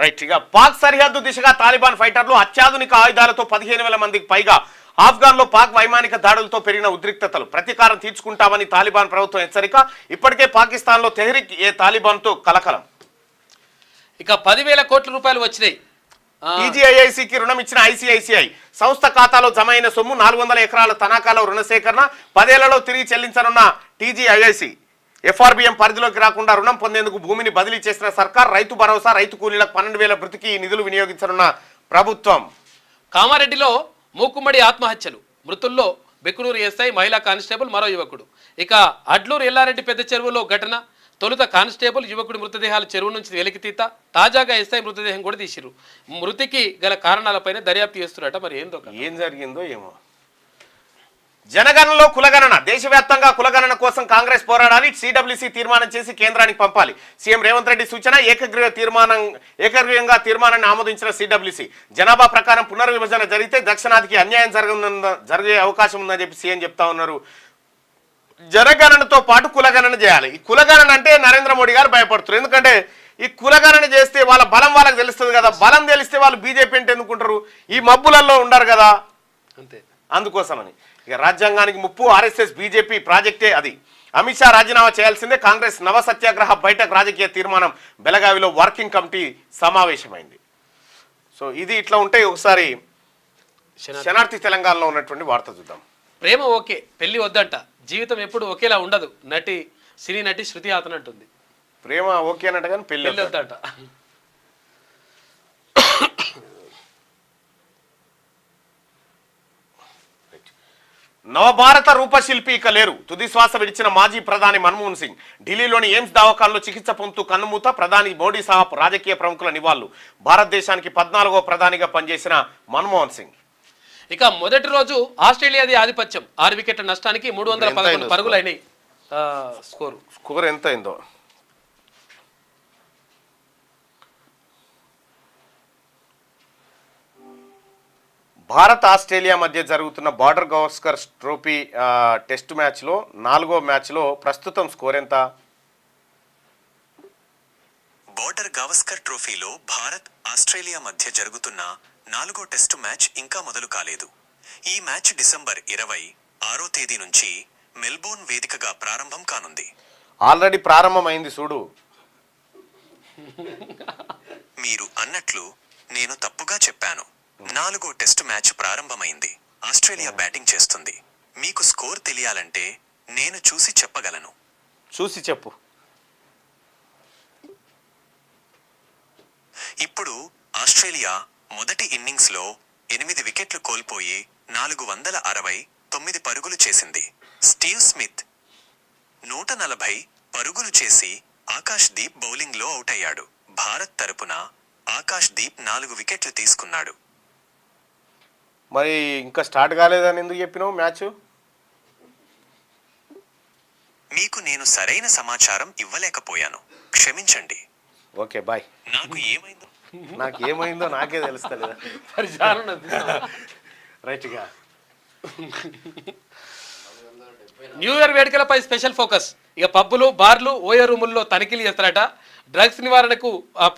రైట్. ఇక పాక్ సరిహద్దు దిశగా తాలిబాన్ ఫైటర్లు అత్యాధునిక ఆయుధాలతో 15,000 మందికి పైగా. ఆఫ్ఘాన్లో పాక్ వైమానిక దాడులతో పెరిగిన ఉద్రిక్తతలు. ప్రతీకారం తీర్చుకుంటామని తాలిబాన్ ప్రభుత్వం హెచ్చరిక. ఇప్పటికే పాకిస్తాన్లో తెహ్రీక్ ఏ తాలిబాన్తో కలకలం. ఇక 10,000 కోట్ల రూపాయలు వచ్చినాయి. టీజీఐఐసికి రుణం ఇచ్చిన ఐసిఐసిఐ సంస్థ ఖాతాలో జమ అయిన సొమ్ము 400 ఎకరాల తనఖాలో రుణ సేకరణ. 10 ఏళ్లలో తిరిగి చెల్లించనున్న టీజీఐఐసి. ఎఫ్ఆర్బిఎం పరిధిలోకి రాకుండా రుణం పొందేందుకు భూమిని బదిలీ చేసిన సర్కార్. రైతు భరోసా, రైతు కూలీలకు 12,000 భృతికి ఈ నిధులు వినియోగించనున్న ప్రభుత్వం. కామారెడ్డిలో మూకుమ్మడి ఆత్మహత్యలు. మృతుల్లో బెక్కునూరు ఎస్ఐ, మహిళా కానిస్టేబుల్, మరో యువకుడు. ఇక అడ్లూరు ఎల్లారెడ్డి పెద్ద చెరువులో ఘటన. తొలుత కానిస్టేబుల్, యువకుడి మృతదేహాలు చెరువు నుంచి వెలికితీత. తాజాగా ఎస్ఐ మృతదేహం కూడా తీసిరు. మృతికి గల కారణాలపైన దర్యాప్తు చేస్తున్నట. మరి ఏం జరిగిందో ఏమో. జనగణనలో కులగణన. దేశవ్యాప్తంగా కులగణన కోసం కాంగ్రెస్ పోరాడాలి. సిడబ్ల్యూసీ తీర్మానం చేసి కేంద్రానికి పంపాలి. సీఎం రేవంత్ రెడ్డి సూచన. ఏకగ్రీవంగా తీర్మానాన్ని ఆమోదించిన సిడబ్ల్యూసీ. జనాభా ప్రకారం పునర్విభజన జరిగితే దక్షిణాదికి అన్యాయం జరిగే అవకాశం ఉందని చెప్పి సీఎం చెప్తా ఉన్నారు. జనగణనతో పాటు కులగణన చేయాలి. ఈ కులగణన అంటే నరేంద్ర మోడీ గారు భయపడుతున్నారు. ఎందుకంటే ఈ కులగణన చేస్తే వాళ్ళ బలం వాళ్ళకి తెలుస్తుంది కదా. బలం తెలిస్తే వాళ్ళు బీజేపీ అంటే ఎందుకుంటారు? ఈ మబ్బులలో ఉండరు కదా, అంతే. అందుకోసమని. ఇక రాజ్యాంగానికి ముప్పు. ఆర్ఎస్ఎస్ బీజేపీ ప్రాజెక్టే అది. అమిత్ షా రాజీనామా చేయాల్సిందే. కాంగ్రెస్ నవ సత్యాగ్రహ బైఠక్ రాజకీయ తీర్మానం. బెళగావిలో వర్కింగ్ కమిటీ సమావేశమైంది. సో ఇది ఇట్లా ఉంటే ఒకసారి శనార్థి తెలంగాణలో ఉన్నటువంటి వార్త చూద్దాం. ప్రేమ ఓకే, పెళ్లి వద్దంట. జీవితం ఎప్పుడు ఒకేలా ఉండదు. సినీ నటి శృతి హాసన్ అంటుంది. ప్రేమ ఓకే అన్నట్టు కానీ పెళ్లి వద్దంట. నవభారత రూపశిల్పి ఇక లేరు. తుది శ్వాస విడిచిన మాజీ ప్రధాని మన్మోహన్ సింగ్. ఢిల్లీలోని ఎయిమ్స్ దవాఖానలో చికిత్స పొందుతూ కన్నుమూత. ప్రధాని మోడీ సహా రాజకీయ ప్రముఖుల నివాళులు. భారతదేశానికి 14వ ప్రధానిగా పనిచేసిన మన్మోహన్ సింగ్. ఇక మొదటి రోజు ఆస్ట్రేలియాది ఆధిపత్యం. 6 వికెట్ల నష్టానికి 311 పరుగులు అయినాయి. స్కోర్ ఎంత అయిందో. భారత్ ఆస్ట్రేలియా మధ్య జరుగుతున్న బార్డర్ గవాస్కర్ ట్రోఫీ టెస్ట్ మ్యాచ్లో 4వ మ్యాచ్లో ప్రస్తుతం స్కోర్ ఎంత? బార్డర్ గవాస్కర్ ట్రోఫీలో భారత్ ఆస్ట్రేలియా మధ్య జరుగుతున్న 4వ టెస్టు మ్యాచ్ ఇంకా మొదలు కాలేదు. ఈ మ్యాచ్ డిసెంబర్ 20, 6వ తేదీ నుంచి మెల్బోర్న్ వేదికగా ప్రారంభం కానుంది. ఆల్రెడీ ప్రారంభమైంది చూడు. మీరు అన్నట్లు నేను తప్పుగా చెప్పాను. 4వ టెస్ట్ మ్యాచ్ ప్రారంభమైంది. ఆస్ట్రేలియా బ్యాటింగ్ చేస్తుంది. మీకు స్కోర్ తెలియాలంటే నేను చూసి చెప్పగలను. చూసి చెప్పు. ఇప్పుడు ఆస్ట్రేలియా మొదటి ఇన్నింగ్స్లో 8 వికెట్లు కోల్పోయి 469 పరుగులు చేసింది. స్టీవ్ స్మిత్ 140 పరుగులు చేసి ఆకాష్ దీప్ బౌలింగ్లో అవుట్ అయ్యాడు. భారత్ తరపున ఆకాష్ దీప్ 4 వికెట్లు తీసుకున్నాడు. మరి ఇంకా స్టార్ట్ కాలేదని ఎందుకు చెప్పినావు మ్యాచ్? మీకు నేను సరైన సమాచారం ఇవ్వలేకపోయాను, క్షమించండి. Okay bye. నాకు ఏమైందో నాకు ఏమైందో నాకే తెలుస్తలేదా? రైట్గా. న్యూ ఇయర్ వేడుకలపై స్పెషల్ ఫోకస్. ఇక పబ్బులు, బార్లు, ఓయో రూముల్లో తనిఖీలు చేస్తారట. డ్రగ్స్ నివారణకు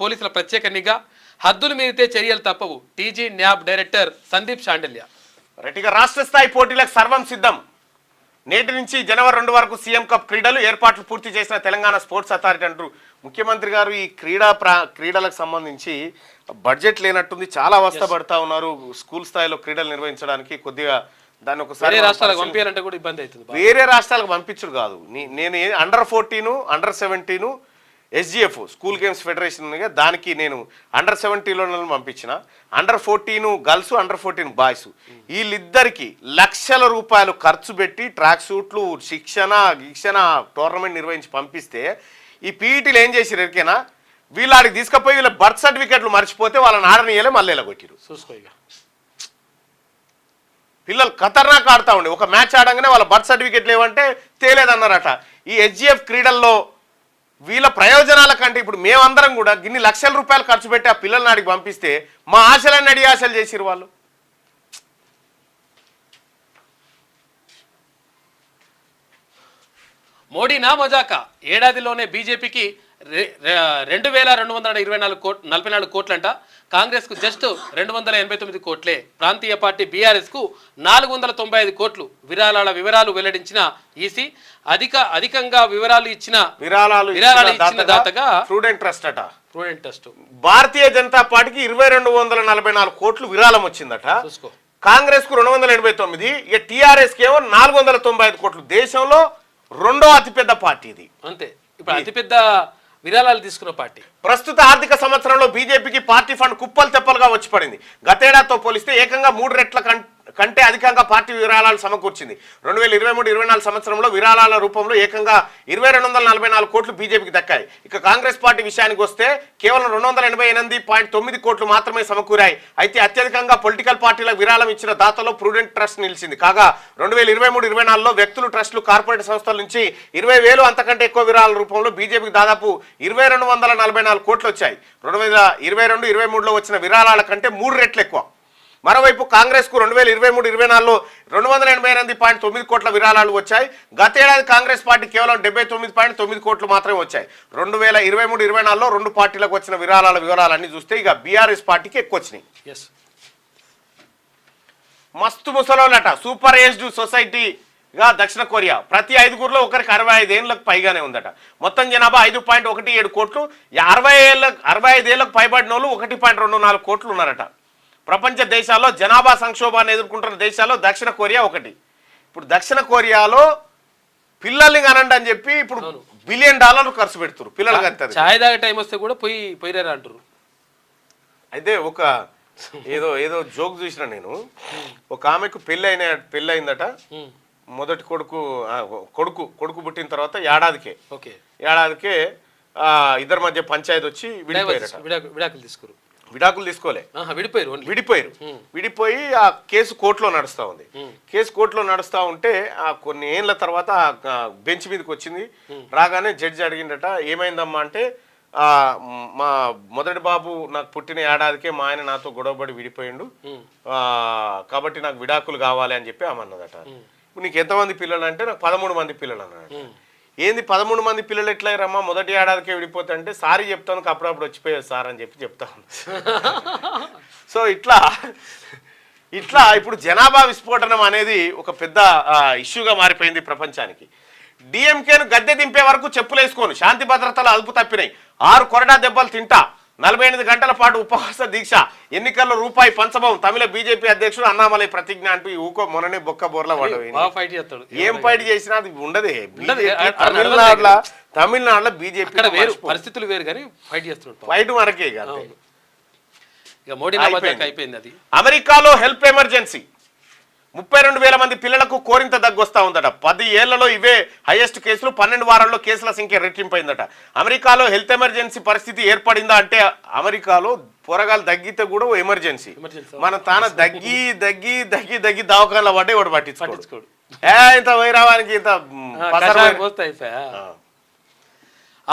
పోలీసుల ప్రత్యేక నిఘా. హద్దులు మీరితే చర్యలు తప్పవు. TG NAB director Sandeep Sandilya. రైట్గా. రాష్ట్ర స్థాయి పోటీలకు సర్వం సిద్ధం. నేటి నుంచి జనవరి 2 వరకు సీఎం కప్ క్రీడలు ఏర్పాట్లు పూర్తి చేసిన తెలంగాణ స్పోర్ట్స్ అథారిటీ అంటారు ముఖ్యమంత్రి గారు. ఈ క్రీడలకు సంబంధించి బడ్జెట్ లేనట్టుంది, చాలా అవస్థ పడతా ఉన్నారు. స్కూల్ స్థాయిలో క్రీడలు నిర్వహించడానికి కొద్దిగా దాన్ని ఒకసారి రాష్ట్రాలకు పంపించాలంటే కూడా ఇబ్బంది అవుతుంది. వేరే రాష్ట్రాలకు పంపించడు కాదు, నేను under 14, under 17 SGF school games federation ఉందిగా, దానికి నేను అండర్ 17లో పంపించిన. అండర్ 14 గర్ల్స్, అండర్ 14 బాయ్స్, వీళ్ళిద్దరికి లక్షల రూపాయలు ఖర్చు పెట్టి ట్రాక్ సూట్లు, శిక్షణ టోర్నమెంట్ నిర్వహించి పంపిస్తే ఈ పీఈటీలు ఏం చేసారు ఎరికేనా? వీళ్ళకి తీసుకుపోయి వీళ్ళ బర్త్ సర్టిఫికెట్లు మర్చిపోతే వాళ్ళని ఆడనీయలే, మళ్ళీ ఇలా కొట్టిరు. చూసుకో. ఇక పిల్లలు ఖతర్నాక్ ఆడుతూ ఉండే, ఒక మ్యాచ్ ఆడంగానే వాళ్ళ బర్త్ సర్టిఫికెట్లు ఏమంటే తేలేదన్నారట. ఈ SGF క్రీడల్లో వీళ్ళ ప్రయోజనాల కంటే ఇప్పుడు మేమందరం కూడా గిన్ని లక్షల రూపాయలు ఖర్చు పెట్టి ఆ పిల్లల నాడికి పంపిస్తే మా ఆశలన్నీ అడి ఆశలు చేసిరు వాళ్ళు. మోడీనా మజాకా? ఏడాదిలోనే బీజేపీకి 2,244 కోట్లంట. కాంగ్రెస్కు జస్ట్ 289 కోట్లే. ప్రాంతీయ పార్టీ బీఆర్ఎస్కు 495 కోట్లు. వివరాలు వెల్లడించిన ఈసీ అధికంగా వివరాలు ఇచ్చిన దాతగా ప్రూడెంట్ ట్రస్ట్ అట. Prudent Trust. భారతీయ జనతా పార్టీకి 2,244 కోట్లు విరాళం వచ్చిందట. చూసుకో. కాంగ్రెస్ కు 289, ఇక టీఆర్ఎస్ కి ఏమో 495 కోట్లు. దేశంలో 2వ అతిపెద్ద పార్టీ ఇది. అంతే. ఇప్పుడు అతిపెద్ద విరాళాలు తీసుకున్న పార్టీ. ప్రస్తుత ఆర్థిక సంవత్సరంలో బీజేపీకి పార్టీ ఫండ్ కుప్పలు తెప్పలుగా వచ్చి పడింది. గతేడాదితో పోలిస్తే ఏకంగా 3 రెట్ల కంటే అధికంగా పార్టీ విరాళాలు సమకూర్చింది. 2023-24 సంవత్సరంలో విరాళాల రూపంలో ఏకంగా 2,244 కోట్లు బీజేపీకి దక్కాయి. ఇక కాంగ్రెస్ పార్టీ విషయానికి వస్తే కేవలం 288.9 కోట్లు మాత్రమే సమకూరాయి. అయితే అత్యధికంగా పొలిటికల్ పార్టీలకు విరాళం ఇచ్చిన దాతలో ప్రూడెంట్ ట్రస్ట్ నిలిచింది. కాగా 2023-24లో వ్యక్తులు, ట్రస్టులు, కార్పొరేట్ సంస్థల నుంచి 20,000 అంతకంటే ఎక్కువ విరాళాల రూపంలో బీజేపీకి దాదాపు 2,244 కోట్లు వచ్చాయి. 2022-23లో వచ్చిన విరాళాల కంటే 3 రెట్లు ఎక్కువ. మరోవైపు కాంగ్రెస్ కు 2023-24లో 288.9 కోట్ల విరాళాలు వచ్చాయి. గతేడాది కాంగ్రెస్ పార్టీ కేవలం 79.9 కోట్లు మాత్రమే వచ్చాయి. 2023-24లో 2 పార్టీలకు వచ్చిన విరాళాల వివరాలన్నీ చూస్తే ఇక బీఆర్ఎస్ పార్టీకి ఎక్కువ వచ్చినాయి. మస్తు ముసలోళ్ళట. సూపర్ ఏజ్డ్ సొసైటీగా దక్షిణ కొరియా. ప్రతి 5గురిలో ఒకరికి 65 ఏళ్ళకు పైగానే ఉందట. మొత్తం జనాభా 5.17 కోట్లు. 65 ఏళ్లకు పైబడిన వాళ్ళు 1.24 కోట్లు ఉన్నారట. ప్రపంచ దేశాల్లో జనాభా సంక్షోభాన్ని ఎదుర్కొంటున్న దేశాల్లో దక్షిణ కొరియా ఒకటి. ఇప్పుడు దక్షిణ కొరియాలో పిల్లల్ని కనండి అని చెప్పి ఇప్పుడు $1 బిలియన్ ఖర్చు పెడుతున్నారు పిల్లలకి. అంతే ఛాయ్ తాగే టైం వస్తే కూడా పోయిరారు అంటారు. అయితే ఒక ఏదో జోక్ చూసిన నేను. ఒక ఆమెకు పెళ్ళి అయిందట. మొదటి కొడుకు పుట్టిన తర్వాత ఏడాదికే ఇద్దరి మధ్య పంచాయతీ వచ్చి విడాకులు తీసుకురు. విడాకులు తీసుకోలే, విడిపోయి ఆ కేసు కోర్టులో నడుస్తూ ఉంది. కేసు కోర్టులో నడుస్తూ ఉంటే కొన్ని ఏళ్ళ తర్వాత బెంచ్ మీదకి వచ్చింది. రాగానే జడ్జి అడిగిందట, ఏమైందమ్మా అంటే మా మొదటి బాబు నాకు పుట్టిన ఏడాదికే మా ఆయన నాతో గొడవపడి విడిపోయిండు, కాబట్టి నాకు విడాకులు కావాలి అని చెప్పి ఆమె అన్నదట. ఇప్పుడు నీకు ఎంతమంది పిల్లలు అంటే నాకు 13 మంది పిల్లలు అన్నదట. ఏంది 13 మంది పిల్లలు ఎట్లయ్యారమ్మా, మొదటి ఏడాదికే విడిపోతా అంటే సారీ చెప్తాను అప్పుడప్పుడు వచ్చిపోయారు సార్ అని చెప్తాను. సో ఇట్లా ఇట్లా ఇప్పుడు జనాభా విస్ఫోటనం అనేది ఒక పెద్ద ఇష్యూగా మారిపోయింది ప్రపంచానికి. డిఎంకేను గద్దె దింపే వరకు చెప్పులేసుకోను, శాంతి భద్రతలు అదుపు తప్పినాయి, 6 కొరడా దెబ్బలు తింటా, 48 గంటల పాటు ఉపవాస దీక్ష, ఎన్నికల్లో రూపాయి పంచబం, తమిళ బీజేపీ అధ్యక్షుడు అన్నామలై ప్రతిజ్ఞ అంటూ ఈ ఊకో మొన్ననే బొక్క బోర్ల పడవి. ఏం ఫైట్ చేసినా అది ఉండదే. తమిళనాడులో బీజేపీ పరిస్థితులు వేరు కానీ ఫైట్ చేస్తున్నాడు. ఫైట్ వరకే మోడీ అయిపోయింది అది. అమెరికాలో హెల్ప్ ఎమర్జెన్సీ, 32,000 మంది పిల్లలకు కోరింత దగ్గొస్తా ఉందట. 10 ఏళ్లలో ఇవే హైయెస్ట్ కేసులు, 12 వారాల్లో కేసుల సంఖ్య రెట్టింపైందట. అమెరికాలో హెల్త్ ఎమర్జెన్సీ పరిస్థితి ఏర్పడిందా అంటే అమెరికాలో పోరగాలు దగ్గితే కూడా ఎమర్జెన్సీ. మన తాన దగ్గి దగ్గి దగ్గి దగ్గి దవాఖానలో పడ్డే వాడు పట్టించుకోడు. ఇంత వైరావానికి ఇంత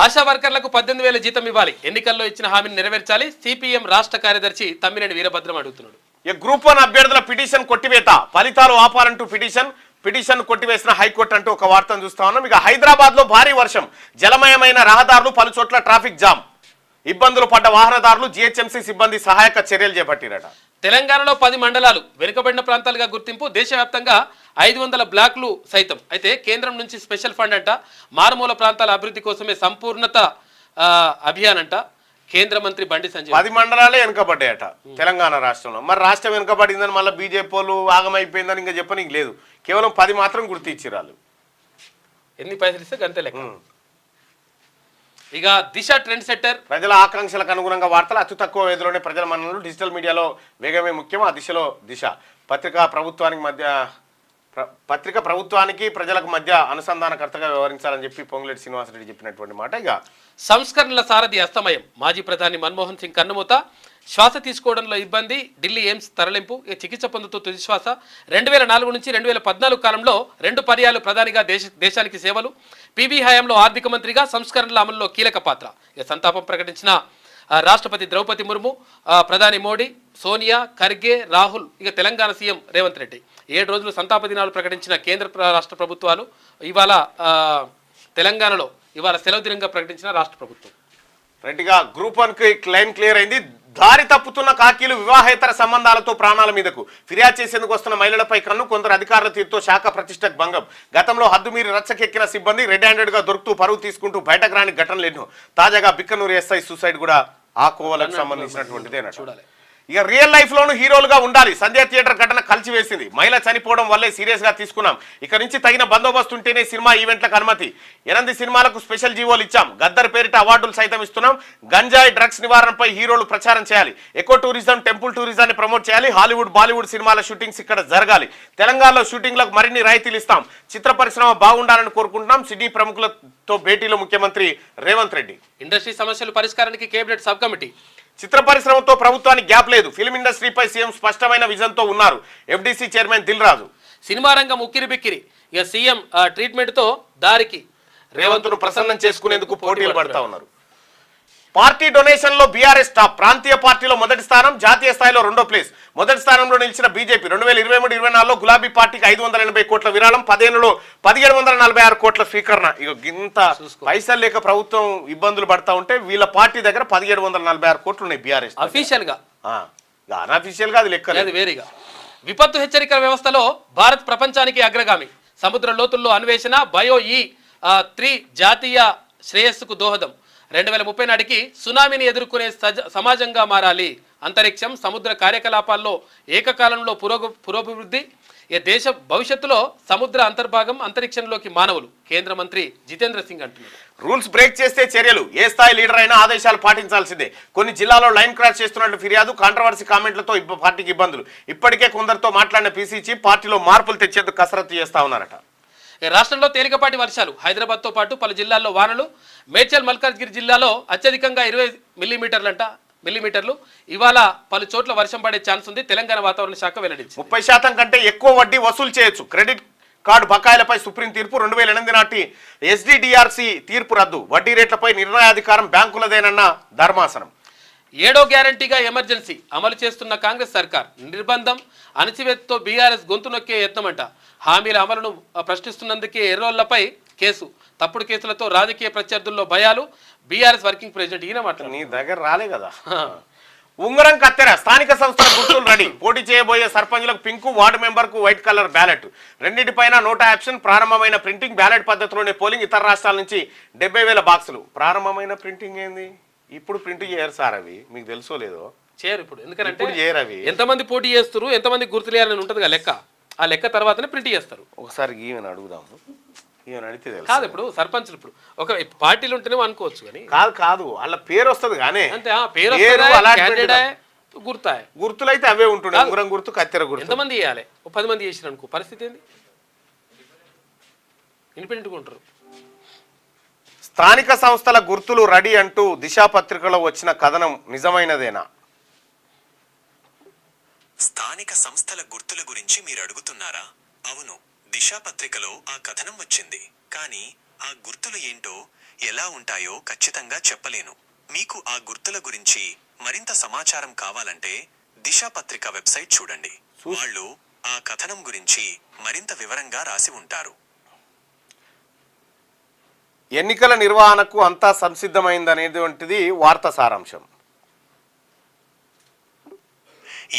ఆశా వర్కర్లకు 18,000 జీతం ఇవ్వాలి, ఎన్నికల్లో ఇచ్చిన హామీని నెరవేర్చాలి, సిపిఎం రాష్ట్ర కార్యదర్శి తమ్మినేని వీరభద్రం అడుగుతున్నాడు. గ్రూప్ 1 అభ్యర్థుల పిటిషన్ కొట్టివేత, ఫలితాలు ఆపాలంటూ పిటిషన్ కొట్టివేసిన హైకోర్టు అంటూ ఒక వార్తను చూస్తా ఉన్నాం. ఇక హైదరాబాద్ లో భారీ వర్షం, జలమయమైన రహదారులు, పలు చోట్ల ట్రాఫిక్ జామ్, ఇబ్బందులు పడ్డ వాహనదారులు జిహెచ్ఎంసీ సిబ్బంది సహాయక చర్యలు చేపట్టిరట. తెలంగాణలో 10 మండలాలు వెనుకబడిన ప్రాంతాలుగా గుర్తింపు, దేశవ్యాప్తంగా 500 బ్లాక్లు సైతం. అయితే కేంద్రం నుంచి స్పెషల్ ఫండ్ అంట, మారుమూల ప్రాంతాల అభివృద్ధి కోసమే సంపూర్ణత అభియాన్ అంట. కేంద్ర మంత్రి బండి సంజయ్ 10 మండలాలే వెనుకబడ్డాయట తెలంగాణ రాష్ట్రంలో. మరి రాష్ట్రం వెనుకబడిందని మళ్ళీ బీజేపీ వాళ్ళు ఆగమైపోయిందని ఇంకా చెప్పనీకి లేదు, కేవలం 10 మాత్రం గుర్తించారు వాళ్ళు. ఎన్ని పైసలు ఇస్తే గంతే లెక్క. ఇక దిశ ట్రెండ్ సెట్టర్, ప్రజల ఆకాంక్షలకు అనుగుణంగా వార్తలు అతి తక్కువ వ్యవధిలోనే ప్రజల మన్ననలు, డిజిటల్ మీడియాలో వేగమే ముఖ్యం, ఆ దిశలో దిశ. పత్రిక ప్రభుత్వానికి ప్రజలకు మధ్య అనుసంధానకర్తగా వ్యవహరించాలని చెప్పి పొంగులేటి శ్రీనివాసరెడ్డి చెప్పినటువంటి మాట. ఇక సంస్కరణల సారథి అస్తమయం, మాజీ ప్రధాని మన్మోహన్ సింగ్ కన్నుమూత, శ్వాస తీసుకోవడంలో ఇబ్బంది, ఢిల్లీ ఎయిమ్స్ తరలింపు, చికిత్స పొందుతూ తుది శ్వాస. 2004 నుంచి 2014 కాలంలో 2 పర్యాలు ప్రధానిగా దేశానికి సేవలు, పిబి హయాంలో ఆర్థిక మంత్రిగా సంస్కరణల అమలులో కీలక పాత్ర. ఇక సంతాపం ప్రకటించిన రాష్ట్రపతి ద్రౌపది ముర్ము, ప్రధాని మోడీ, సోనియా, ఖర్గే, రాహుల్. ఇక తెలంగాణ సీఎం రేవంత్ రెడ్డి 7 రోజులు సంతాప దినాలు ప్రకటించిన కేంద్ర రాష్ట్ర ప్రభుత్వాలు. ఇవాళ తెలంగాణలో ఇవాళ సెలవు దినంగా ప్రకటించిన రాష్ట్ర ప్రభుత్వం. రైట్గా గ్రూప్ 1కి క్లెయిమ్ క్లియర్ అయింది. దారి తప్పుతున్న కాకీలు, వివాహేతర సంబంధాలతో ప్రాణాల మీదకు, ఫిర్యాదు చేసేందుకు వస్తున్న మహిళలపై కన్ను, కొందరు అధికారుల తీరుతో శాఖ ప్రతిష్టకు భంగం. గతంలో హద్దుమీరి రచ్చకెక్కిన సిబ్బంది రెడ్ హ్యాండెడ్ గా దొరుకుతూ పరువు తీసుకుంటూ బయటకు రాని ఘటనలు ఎన్నో. తాజాగా బిక్కనూరు ఎస్ఐ సూసైడ్ కూడా ఆ కోవలకు సంబంధించినటువంటిదేనట. చూడాలి. ఇక రియల్ లైఫ్ లోను హీరోలుగా ఉండాలి, సంధ్య థియేటర్ ఘటన కలిసివేసింది. మహిళ చనిపోవడం వల్లే సీరియస్ గా తీసుకున్నాం, ఇక నుంచి తగిన బందోబస్తు ఉంటేనే సినిమా ఈవెంట్లకు అనుమతి. 8 సినిమాలకు స్పెషల్ జీవోలు ఇచ్చాం, గద్దర్ పేరిట అవార్డులు సైతం ఇస్తున్నాం. గంజాయి డ్రగ్స్ నివారణపై హీరోలు ప్రచారం చేయాలి, ఎకో టూరిజం, టెంపుల్ టూరిజాన్ని ప్రమోట్ చేయాలి. హాలీవుడ్, బాలీవుడ్ సినిమాల షూటింగ్స్ ఇక్కడ జరగాలి. తెలంగాణలో షూటింగ్లకు మరిన్ని రాయితీలు ఇస్తాం. చిత్ర పరిశ్రమ బాగుండాలని కోరుకుంటున్నాం. సినీ ప్రముఖులతో భేటీలో ముఖ్యమంత్రి రేవంత్ రెడ్డి. ఇండస్ట్రీ సమస్యల పరిష్కారానికి కేబినెట్ సబ్ కమిటీ. చిత్ర పరిశ్రమతో ప్రభుత్వానికి గ్యాప్ లేదు, ఫిల్మ్ ఇండస్ట్రీపై సీఎం స్పష్టమైన విజన్తో ఉన్నారు. FDC chairman Dil Raju. Cinema రంగం ఉక్కిరి బిక్కిరి, ఇక సీఎం ట్రీట్మెంట్తో దారికి రేవంత్ను ప్రసన్నం చేసుకునేందుకు పోటీలు పడతా ఉన్నారు. పార్టీ డొనేషన్ లో బీఆర్ఎస్ టాప్, ప్రాంతీయ పార్టీలో మొదటి స్థానం, జాతీయ స్థాయిలో 2వ ప్లేస్. మొదటి స్థానంలో నిలిచిన బీజేపీ 2023-24లో గులాబీ పార్టీకి 580 కోట్ల విరాళం, 10 ఏళ్లలో 1746 కోట్ల స్వీకరణ. ఇక ఇంత పైసలు లేక ప్రభుత్వం ఇబ్బందులు పడతా ఉంటే వీళ్ళ పార్టీ దగ్గర 1746 కోట్లు ఉన్నాయి బీఆర్ఎస్. అఫీషియల్ గా, అన్అఫీషియల్ గా అది లెక్క వేరేగా. విపత్తు హెచ్చరికల వ్యవస్థలో భారత్ ప్రపంచానికి అగ్రగామి, సముద్ర లోతుల్లో అన్వేషణ, బయో E3 జాతీయ శ్రేయస్సుకు దోహదం. 2030 నాటికి సునామీని ఎదుర్కొనే సమాజంగా మారాలి. అంతరిక్షం, సముద్ర కార్యకలాపాల్లో ఏకకాలంలో పురోభివృద్ధి. ఈ దేశ భవిష్యత్తులో సముద్ర అంతర్భాగం, అంతరిక్షంలోకి మానవులు. కేంద్ర మంత్రి జితేంద్ర సింగ్ అంటున్నారు. రూల్స్ బ్రేక్ చేస్తే చర్యలు, ఏ స్థాయి లీడర్ అయినా ఆదేశాలు పాటించాల్సిందే. కొన్ని జిల్లాలో లైన్ క్రాస్ చేస్తున్నట్లు ఫిర్యాదు, కాంట్రవర్సీ కామెంట్లతో పార్టీకి ఇబ్బందులు. ఇప్పటికే కొందరితో మాట్లాడిన పీసీ చీఫ్ పార్టీలో మార్పులు తెచ్చేందుకు కసరత్తు చేస్తా ఉన్నారట. రాష్ట్రంలో తేలికపాటి వర్షాలు, హైదరాబాద్తో పాటు పలు జిల్లాల్లో వానలు. మేడ్చల్ మల్కాజ్గిరి జిల్లాలో అత్యధికంగా 20 మిల్లీమీటర్లు. ఇవాళ పలు చోట్ల వర్షం పడే ఛాన్స్ ఉంది, తెలంగాణ వాతావరణ శాఖ వెల్లడించింది. 30% కంటే ఎక్కువ వడ్డీ వసూలు చేయొచ్చు, క్రెడిట్ కార్డు బకాయిలపై సుప్రీం తీర్పు. 2008 నాటి SDDRC తీర్పు రద్దు, వడ్డీ రేట్లపై నిర్ణయాధికారం బ్యాంకులదేనన్న ధర్మాసనం. 7వ గ్యారంటీగా ఎమర్జెన్సీ అమలు చేస్తున్న కాంగ్రెస్ సర్కార్, నిర్బంధం, అణచివేతతో బీఆర్ఎస్ గొంతు నొక్కే యత్నమంట. హామీల అమలును ప్రశ్నిస్తున్నందుకే ఎర్రోళ్లపై కేసు, తప్పుడు కేసులతో రాజకీయ ప్రత్యర్థుల్లో భయాలు. బీఆర్ఎస్ వర్కింగ్ ప్రెసిడెంట్ ఈయన మాట్లాడు. నీ దగ్గర రాలే కదా. ఉంగరం కత్తెర స్థానిక సంస్థల గుర్తులు రెడీ. పోటీ చేయబోయే సర్పంచులకు పింకు, వార్డు మెంబర్కు వైట్ కలర్ బ్యాలెట్. రెండింటిపైన నోటా ఆప్షన్. ప్రారంభమైన ప్రింటింగ్ బ్యాలెట్ పద్ధతిలోనే పోలింగ్. ఇతర రాష్ట్రాల నుంచి 70,000 బాక్సులు. ప్రారంభమైన ప్రింటింగ్ ఏంది? ఇప్పుడు ప్రింట్ చేయరు సార్, అవి మీకు తెలుసో లేదో చేయరు ఇప్పుడు. ఎందుకంటే ఇప్పుడు చేయరు అవి. ఎంతమంది పోటీ చేస్తారు, ఎంతమంది గుర్తులేయాలని ఉంటుందిగా లెక్క. ఆ లెక్క తర్వాతనే ప్రింట్ చేస్తారు. ఒకసారి ఈవెన్ అడుగుదాము, ఈవెన్ అడిగితే తెలుసు. కాదు ఇప్పుడు సర్పంచులు ఇప్పుడు ఒక పార్టీలు ఉంటేనే అనుకోవచ్చు కానీ కాదు వాళ్ళ పేరు వస్తుంది కానీ అంతే. ఆ పేరు గుర్తాయి, గుర్తులైతే అవే ఉంటుండే. ఉంగరం గుర్తు, కత్తెర గుర్తు. ఎంతమంది చేయాలి? 10 మంది చేసిన అనుకో, పరిస్థితి ఏంది? ఇండిపెండెంట్గా ఉంటారు. స్థానిక సంస్థల గుర్తులు రెడీ అంటూ దిశ పత్రికలో వచ్చిన కథనం నిజమైనదేనా? స్థానిక సంస్థల గుర్తుల గురించి మీరు అడుగుతున్నారా? అవును, దిశా పత్రికలో ఆ కథనం వచ్చింది. కానీ ఆ గుర్తులు ఏంటో, ఎలా ఉంటాయో ఖచ్చితంగా చెప్పలేను. మీకు ఆ గుర్తుల గురించి మరింత సమాచారం కావాలంటే దిశా పత్రిక వెబ్సైట్ చూడండి. వాళ్ళు ఆ కథనం గురించి మరింత వివరంగా రాసి ఉంటారు. ఎన్నికల నిర్వహణకు అంతా సంసిద్ధమైందనేటువంటిది వార్త సారాంశం.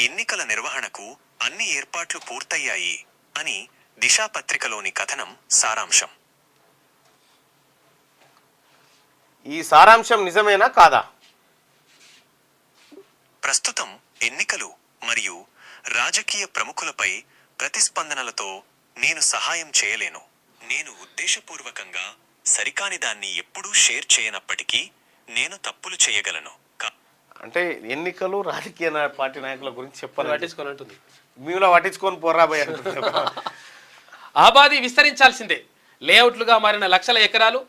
ఎన్నికల నిర్వహణకు అన్ని ఏర్పాట్లు పూర్తయ్యాయి అని దిశా పత్రికలోని కథనం సారాంశం. ఈ సారాంశం నిజమేనా కాదా? ప్రస్తుతం ఎన్నికలు మరియు రాజకీయ ప్రముఖులపై ప్రతిస్పందనలతో నేను సహాయం చేయలేను. నేను ఉద్దేశపూర్వకంగా సరికాని దాన్ని ఎప్పుడూ షేర్ చేయనప్పటికీ నేను తప్పులు చేయగలను. అంటే ఎన్నికలు రాజకీయ పార్టీ నాయకుల గురించి చెప్పాలి. పట్టించుకొని ఉంటుంది. మీలో పట్టించుకొని పోరాబోయే. ఆబాది విస్తరించాల్సిందే. లేఅవుట్లుగా మారిన లక్షల ఎకరాలు,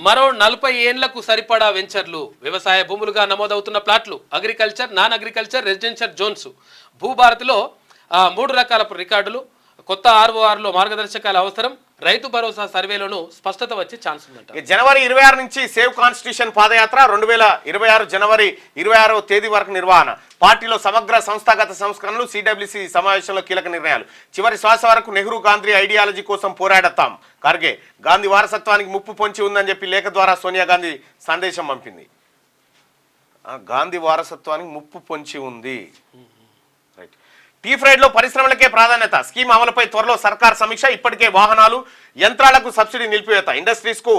మరో 40 ఏండ్లకు సరిపడా వెంచర్లు, వ్యవసాయ భూములుగా నమోదవుతున్న ప్లాట్లు, agriculture, non agriculture, residential zones. భూభారతిలో 3 రకాల రికార్డులు. కొత్త RORలో మార్గదర్శకాల అవసరం. రైతు భరోసా సర్వేలోనూ స్పష్టత వచ్చే ఛాన్స్ ఉందంట. జనవరి 26 నుంచి సేవ్ కాన్స్టిట్యూషన్ పాదయాత్ర 2026 జనవరి 26వ తేదీ వరకు నిర్వహణ. పార్టీలో సమగ్ర సంస్థాగత సంస్కరణలు. CWC సమావేశంలో కీలక నిర్ణయాలు. చివరి శ్వాస వరకు నెహ్రూ గాంధీ ఐడియాలజీ కోసం పోరాడతాం. ఖర్గే గాంధీ వారసత్వానికి ముప్పు పొంచి ఉందని చెప్పి లేఖ ద్వారా సోనియా గాంధీ సందేశం పంపింది. గాంధీ వారసత్వానికి ముప్పు పొంచి ఉంది. రైట్. టీ ఫ్రైడ్లో పరిశ్రమలకే ప్రాధాన్యత. స్కీమ్ అమలుపై త్వరలో సర్కార్ సమీక్ష. ఇప్పటికే వాహనాలు, యంత్రాలకు సబ్సిడీ నిలిపివేత. ఇండస్ట్రీస్కు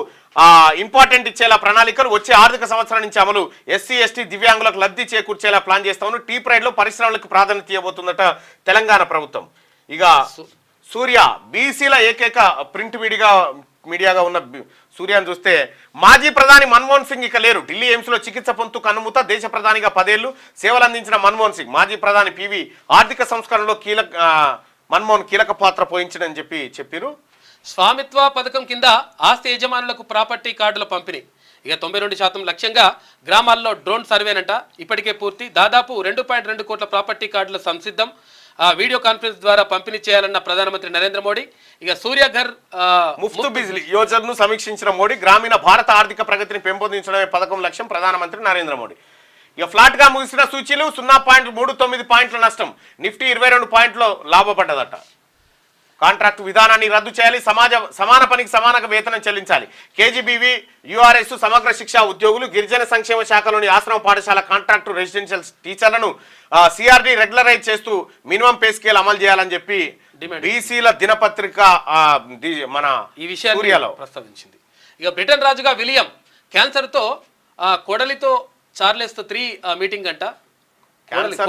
ఇంపార్టెంట్ ఇచ్చేలా ప్రణాళికలు. వచ్చే ఆర్థిక సంవత్సరం నుంచి అమలు. SC ST దివ్యాంగులకు లబ్ధి చేకూర్చేలా ప్లాన్ చేస్తామని. టీ ఫ్రైడ్లో పరిశ్రమలకు ప్రాధాన్యత ఇవ్వబోతుందట తెలంగాణ ప్రభుత్వం. ఇక సూర్య బీసీల ఏకైక ప్రింట్ మీడియాగా ఉన్న సూర్యాన్ని చూస్తే మాజీ ప్రధాని మన్మోహన్ సింగ్ ఇక లేరు. ఢిల్లీ ఎయిమ్స్లో చికిత్స పొందుతూ కన్నుమూత. దేశ ప్రధానిగా 10 ఏళ్లు సేవలు అందించిన మన్మోహన్ సింగ్. మాజీ ప్రధాని PV ఆర్థిక సంస్కరణలో మన్మోహన్ కీలక పాత్ర పోయించడని చెప్పారు. స్వామిత్వ పథకం కింద ఆస్తి యజమానులకు ప్రాపర్టీ కార్డుల పంపిణీ. ఇక 92% లక్ష్యంగా. గ్రామాల్లో డ్రోన్ సర్వేనంట ఇప్పటికే పూర్తి. దాదాపు 2.2 కోట్ల ప్రాపర్టీ కార్డుల సంసిద్ధం. వీడియో కాన్ఫరెన్స్ ద్వారా పంపిణీ చేయాలన్న ప్రధానమంత్రి నరేంద్ర మోడీ. ఇక సూర్యఘర్ ముఫ్త్ బిజ్లీ యోజనను సమీక్షించిన మోడీ. గ్రామీణ భారత ఆర్థిక ప్రగతిని పెంపొందించడమే పథకం లక్ష్యం. ప్రధానమంత్రి నరేంద్ర మోడీ. ఇక ఫ్లాట్ గా ముగిసిన సూచీలు 0.39 పాయింట్ల నష్టం. నిఫ్టీ 22 పాయింట్లు లాభపడ్డదట. కాంట్రాక్ట్ విధానాన్ని రద్దు చేయాలి. సమాన పనికి సమానంగా వేతనం చెల్లించాలి. KGBV URS సమగ్ర శిక్షా ఉద్యోగులు. గిరిజన సంక్షేమ శాఖలోని ఆశ్రమ పాఠశాల కాంట్రాక్టు రెసిడెన్షియల్ టీచర్లను CRD రెగ్యులరైజ్ చేస్తూ మినిమం పే స్కేల్ అమలు చేయాలని చెప్పి బీసీల దినపత్రిక మన ఈ విషయాన్ని ప్రస్తావించింది. ఇక బ్రిటన్ రాజుగా విలియం క్యాన్సర్తో కోడలితో చార్లెస్ 3 మీటింగ్ అంట.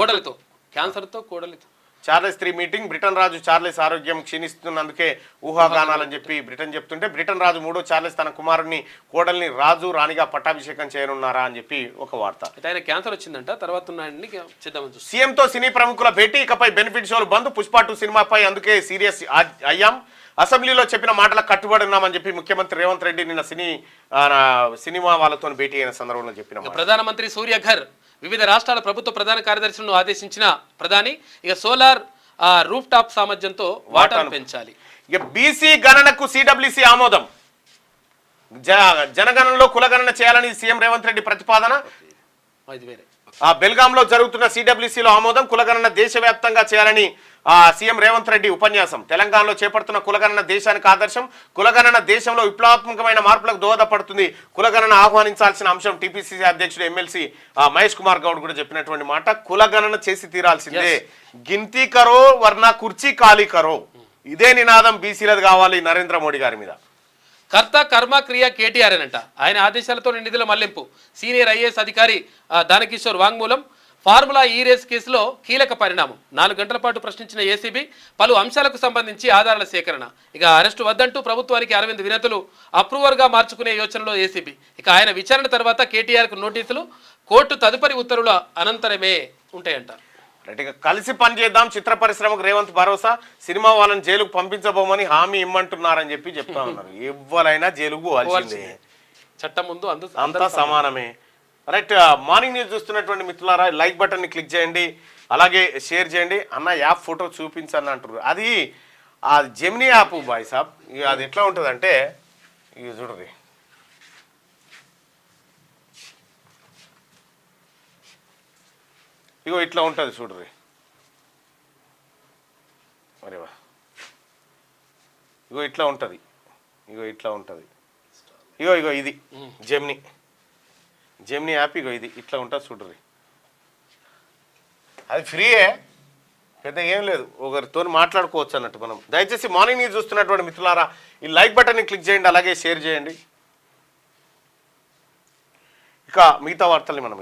కోడలితో క్యాన్సర్తో కోడలితో చార్లెస్ 3 మీటింగ్. బ్రిటన్ రాజు చార్లెస్ ఆరోగ్యం క్షీణిస్తున్నందుకే ఊహాగానాలని చెప్పి బ్రిటన్ చెప్తుంటే, బ్రిటన్ రాజు 3వ చార్లెస్ తన కుమారుడిని కోడల్ని రాజు రాణిగా పట్టాభిషేకం చేయనున్నారా అని చెప్పి ఒక వార్త. ఆయన క్యాన్సర్ వచ్చిందంట. తర్వాత సీఎంతో సినీ ప్రముఖుల భేటీ. ఇకపై బెనిఫిట్ షోలు బంద్. పుష్ప 2 సినిమాపై అందుకే సీరియస్ అయ్యాం. అసెంబ్లీలో చెప్పిన మాటలకు కట్టుబడి ఉన్నామని చెప్పి ముఖ్యమంత్రి రేవంత్ రెడ్డి నిన్న సినిమా వాళ్ళతో భేటీ అయిన సందర్భంలో చెప్పిన. ప్రధానమంత్రి సూర్యఘర్ వివిధ రాష్ట్రాల ప్రభుత్వ ప్రధాన కార్యదర్శులను ఆదేశించిన ప్రధాని. ఇక సోలార్ రూఫ్ టాప్ సామర్థ్యంతో వాటాను పెంచాలి. ఇక బీసీ గణనకు CWC ఆమోదం. జనగణనలో కులగణన చేయాలని సీఎం రేవంత్ రెడ్డి ప్రతిపాదన. బెల్గాంలో జరుగుతున్న CWCలో ఆమోదం. కులగణన దేశవ్యాప్తంగా చేయాలని సీఎం రేవంత్ రెడ్డి ఉపన్యాసం. తెలంగాణలో చేపడుతున్న కులగణన దేశానికి ఆదర్శం. కులగణన దేశంలో విప్లవాత్మకమైన మార్పులకు దోహదపడుతుంది. కులగణన ఆహ్వానించాల్సిన అంశం. టీపీసీసీ అధ్యక్షుడు ఎమ్మెల్సీ మహేష్ కుమార్ గౌడ్ కూడా చెప్పినటువంటి మాట. కులగణన చేసి తీరాల్సిందే. గిన్తీ కరో వర్ణ కుర్చీ ఖాళీ కరో. ఇదే నినాదం బీసీలది కావాలి నరేంద్ర మోడీ గారి మీద. కర్త కర్మ క్రియ కేటీఆర్ అనంట. ఆయన ఆదేశాలతో నిధుల మళ్లింపు. సీనియర్ ఐఏఎస్ అధికారి దానకిషోర్ వాంగ్మూలం. ఫార్ములా ఈ రేస్ కేసులో కీలక పరిణామం. 4 గంటల పాటు ప్రశ్నించిన ఏసీబీ పలు అంశాలకు సంబంధించి ఆధారాల సేకరణ. ఇక అరెస్టు వద్దంటూ ప్రభుత్వానికి అరవింద్ వినతులు అప్రూవర్గా మార్చుకునే యోచనలో ఏసీబీ. ఇక ఆయన విచారణ తర్వాత కేటీఆర్కు నోటీసులు. కోర్టు తదుపరి ఉత్తర్వుల అనంతరమే ఉంటాయంటారు. ఇక కలిసి పనిచేద్దాం. చిత్ర పరిశ్రమకు రేవంత్ భరోసా. సినిమా వాళ్ళని జైలుకు పంపించబోమని హామీ ఇమ్మంటున్నారని చెప్పి చెప్తా ఉన్నారు. ఎవరైనా జైలుకు పోవాల్సిందే. చట్టం ముందు అంతా సమానమే. రైట్. మార్నింగ్ న్యూస్ చూస్తున్నటువంటి మిత్రులారా, లైక్ బటన్ని క్లిక్ చేయండి, అలాగే షేర్ చేయండి. అన్న యాప్ ఫోటో చూపించని అంటారు. అది జెమినీ యాప్ బాయ్ సాబ్. ఇక అది ఎట్లా ఉంటుంది అంటే, ఇక చూడరి, ఇగో ఇట్లా ఉంటుంది చూడరి. మరేవా ఇగో ఇట్లా ఉంటుంది. ఇగో ఇట్లా ఉంటుంది. ఇగో ఇది జెమినీ యాప్. ఇగో ఇది ఇట్లా ఉంటుంది చూడరి. అది ఫ్రీయే, పెద్ద ఏం లేదు. ఒకరితో మాట్లాడుకోవచ్చు అన్నట్టు మనం. దయచేసి మార్నింగ్ న్యూస్ చూస్తున్నటువంటి మిత్రులారా, ఈ లైక్ బటన్ని క్లిక్ చేయండి, అలాగే షేర్ చేయండి. ఇక మిగతా వార్తల్ని మనం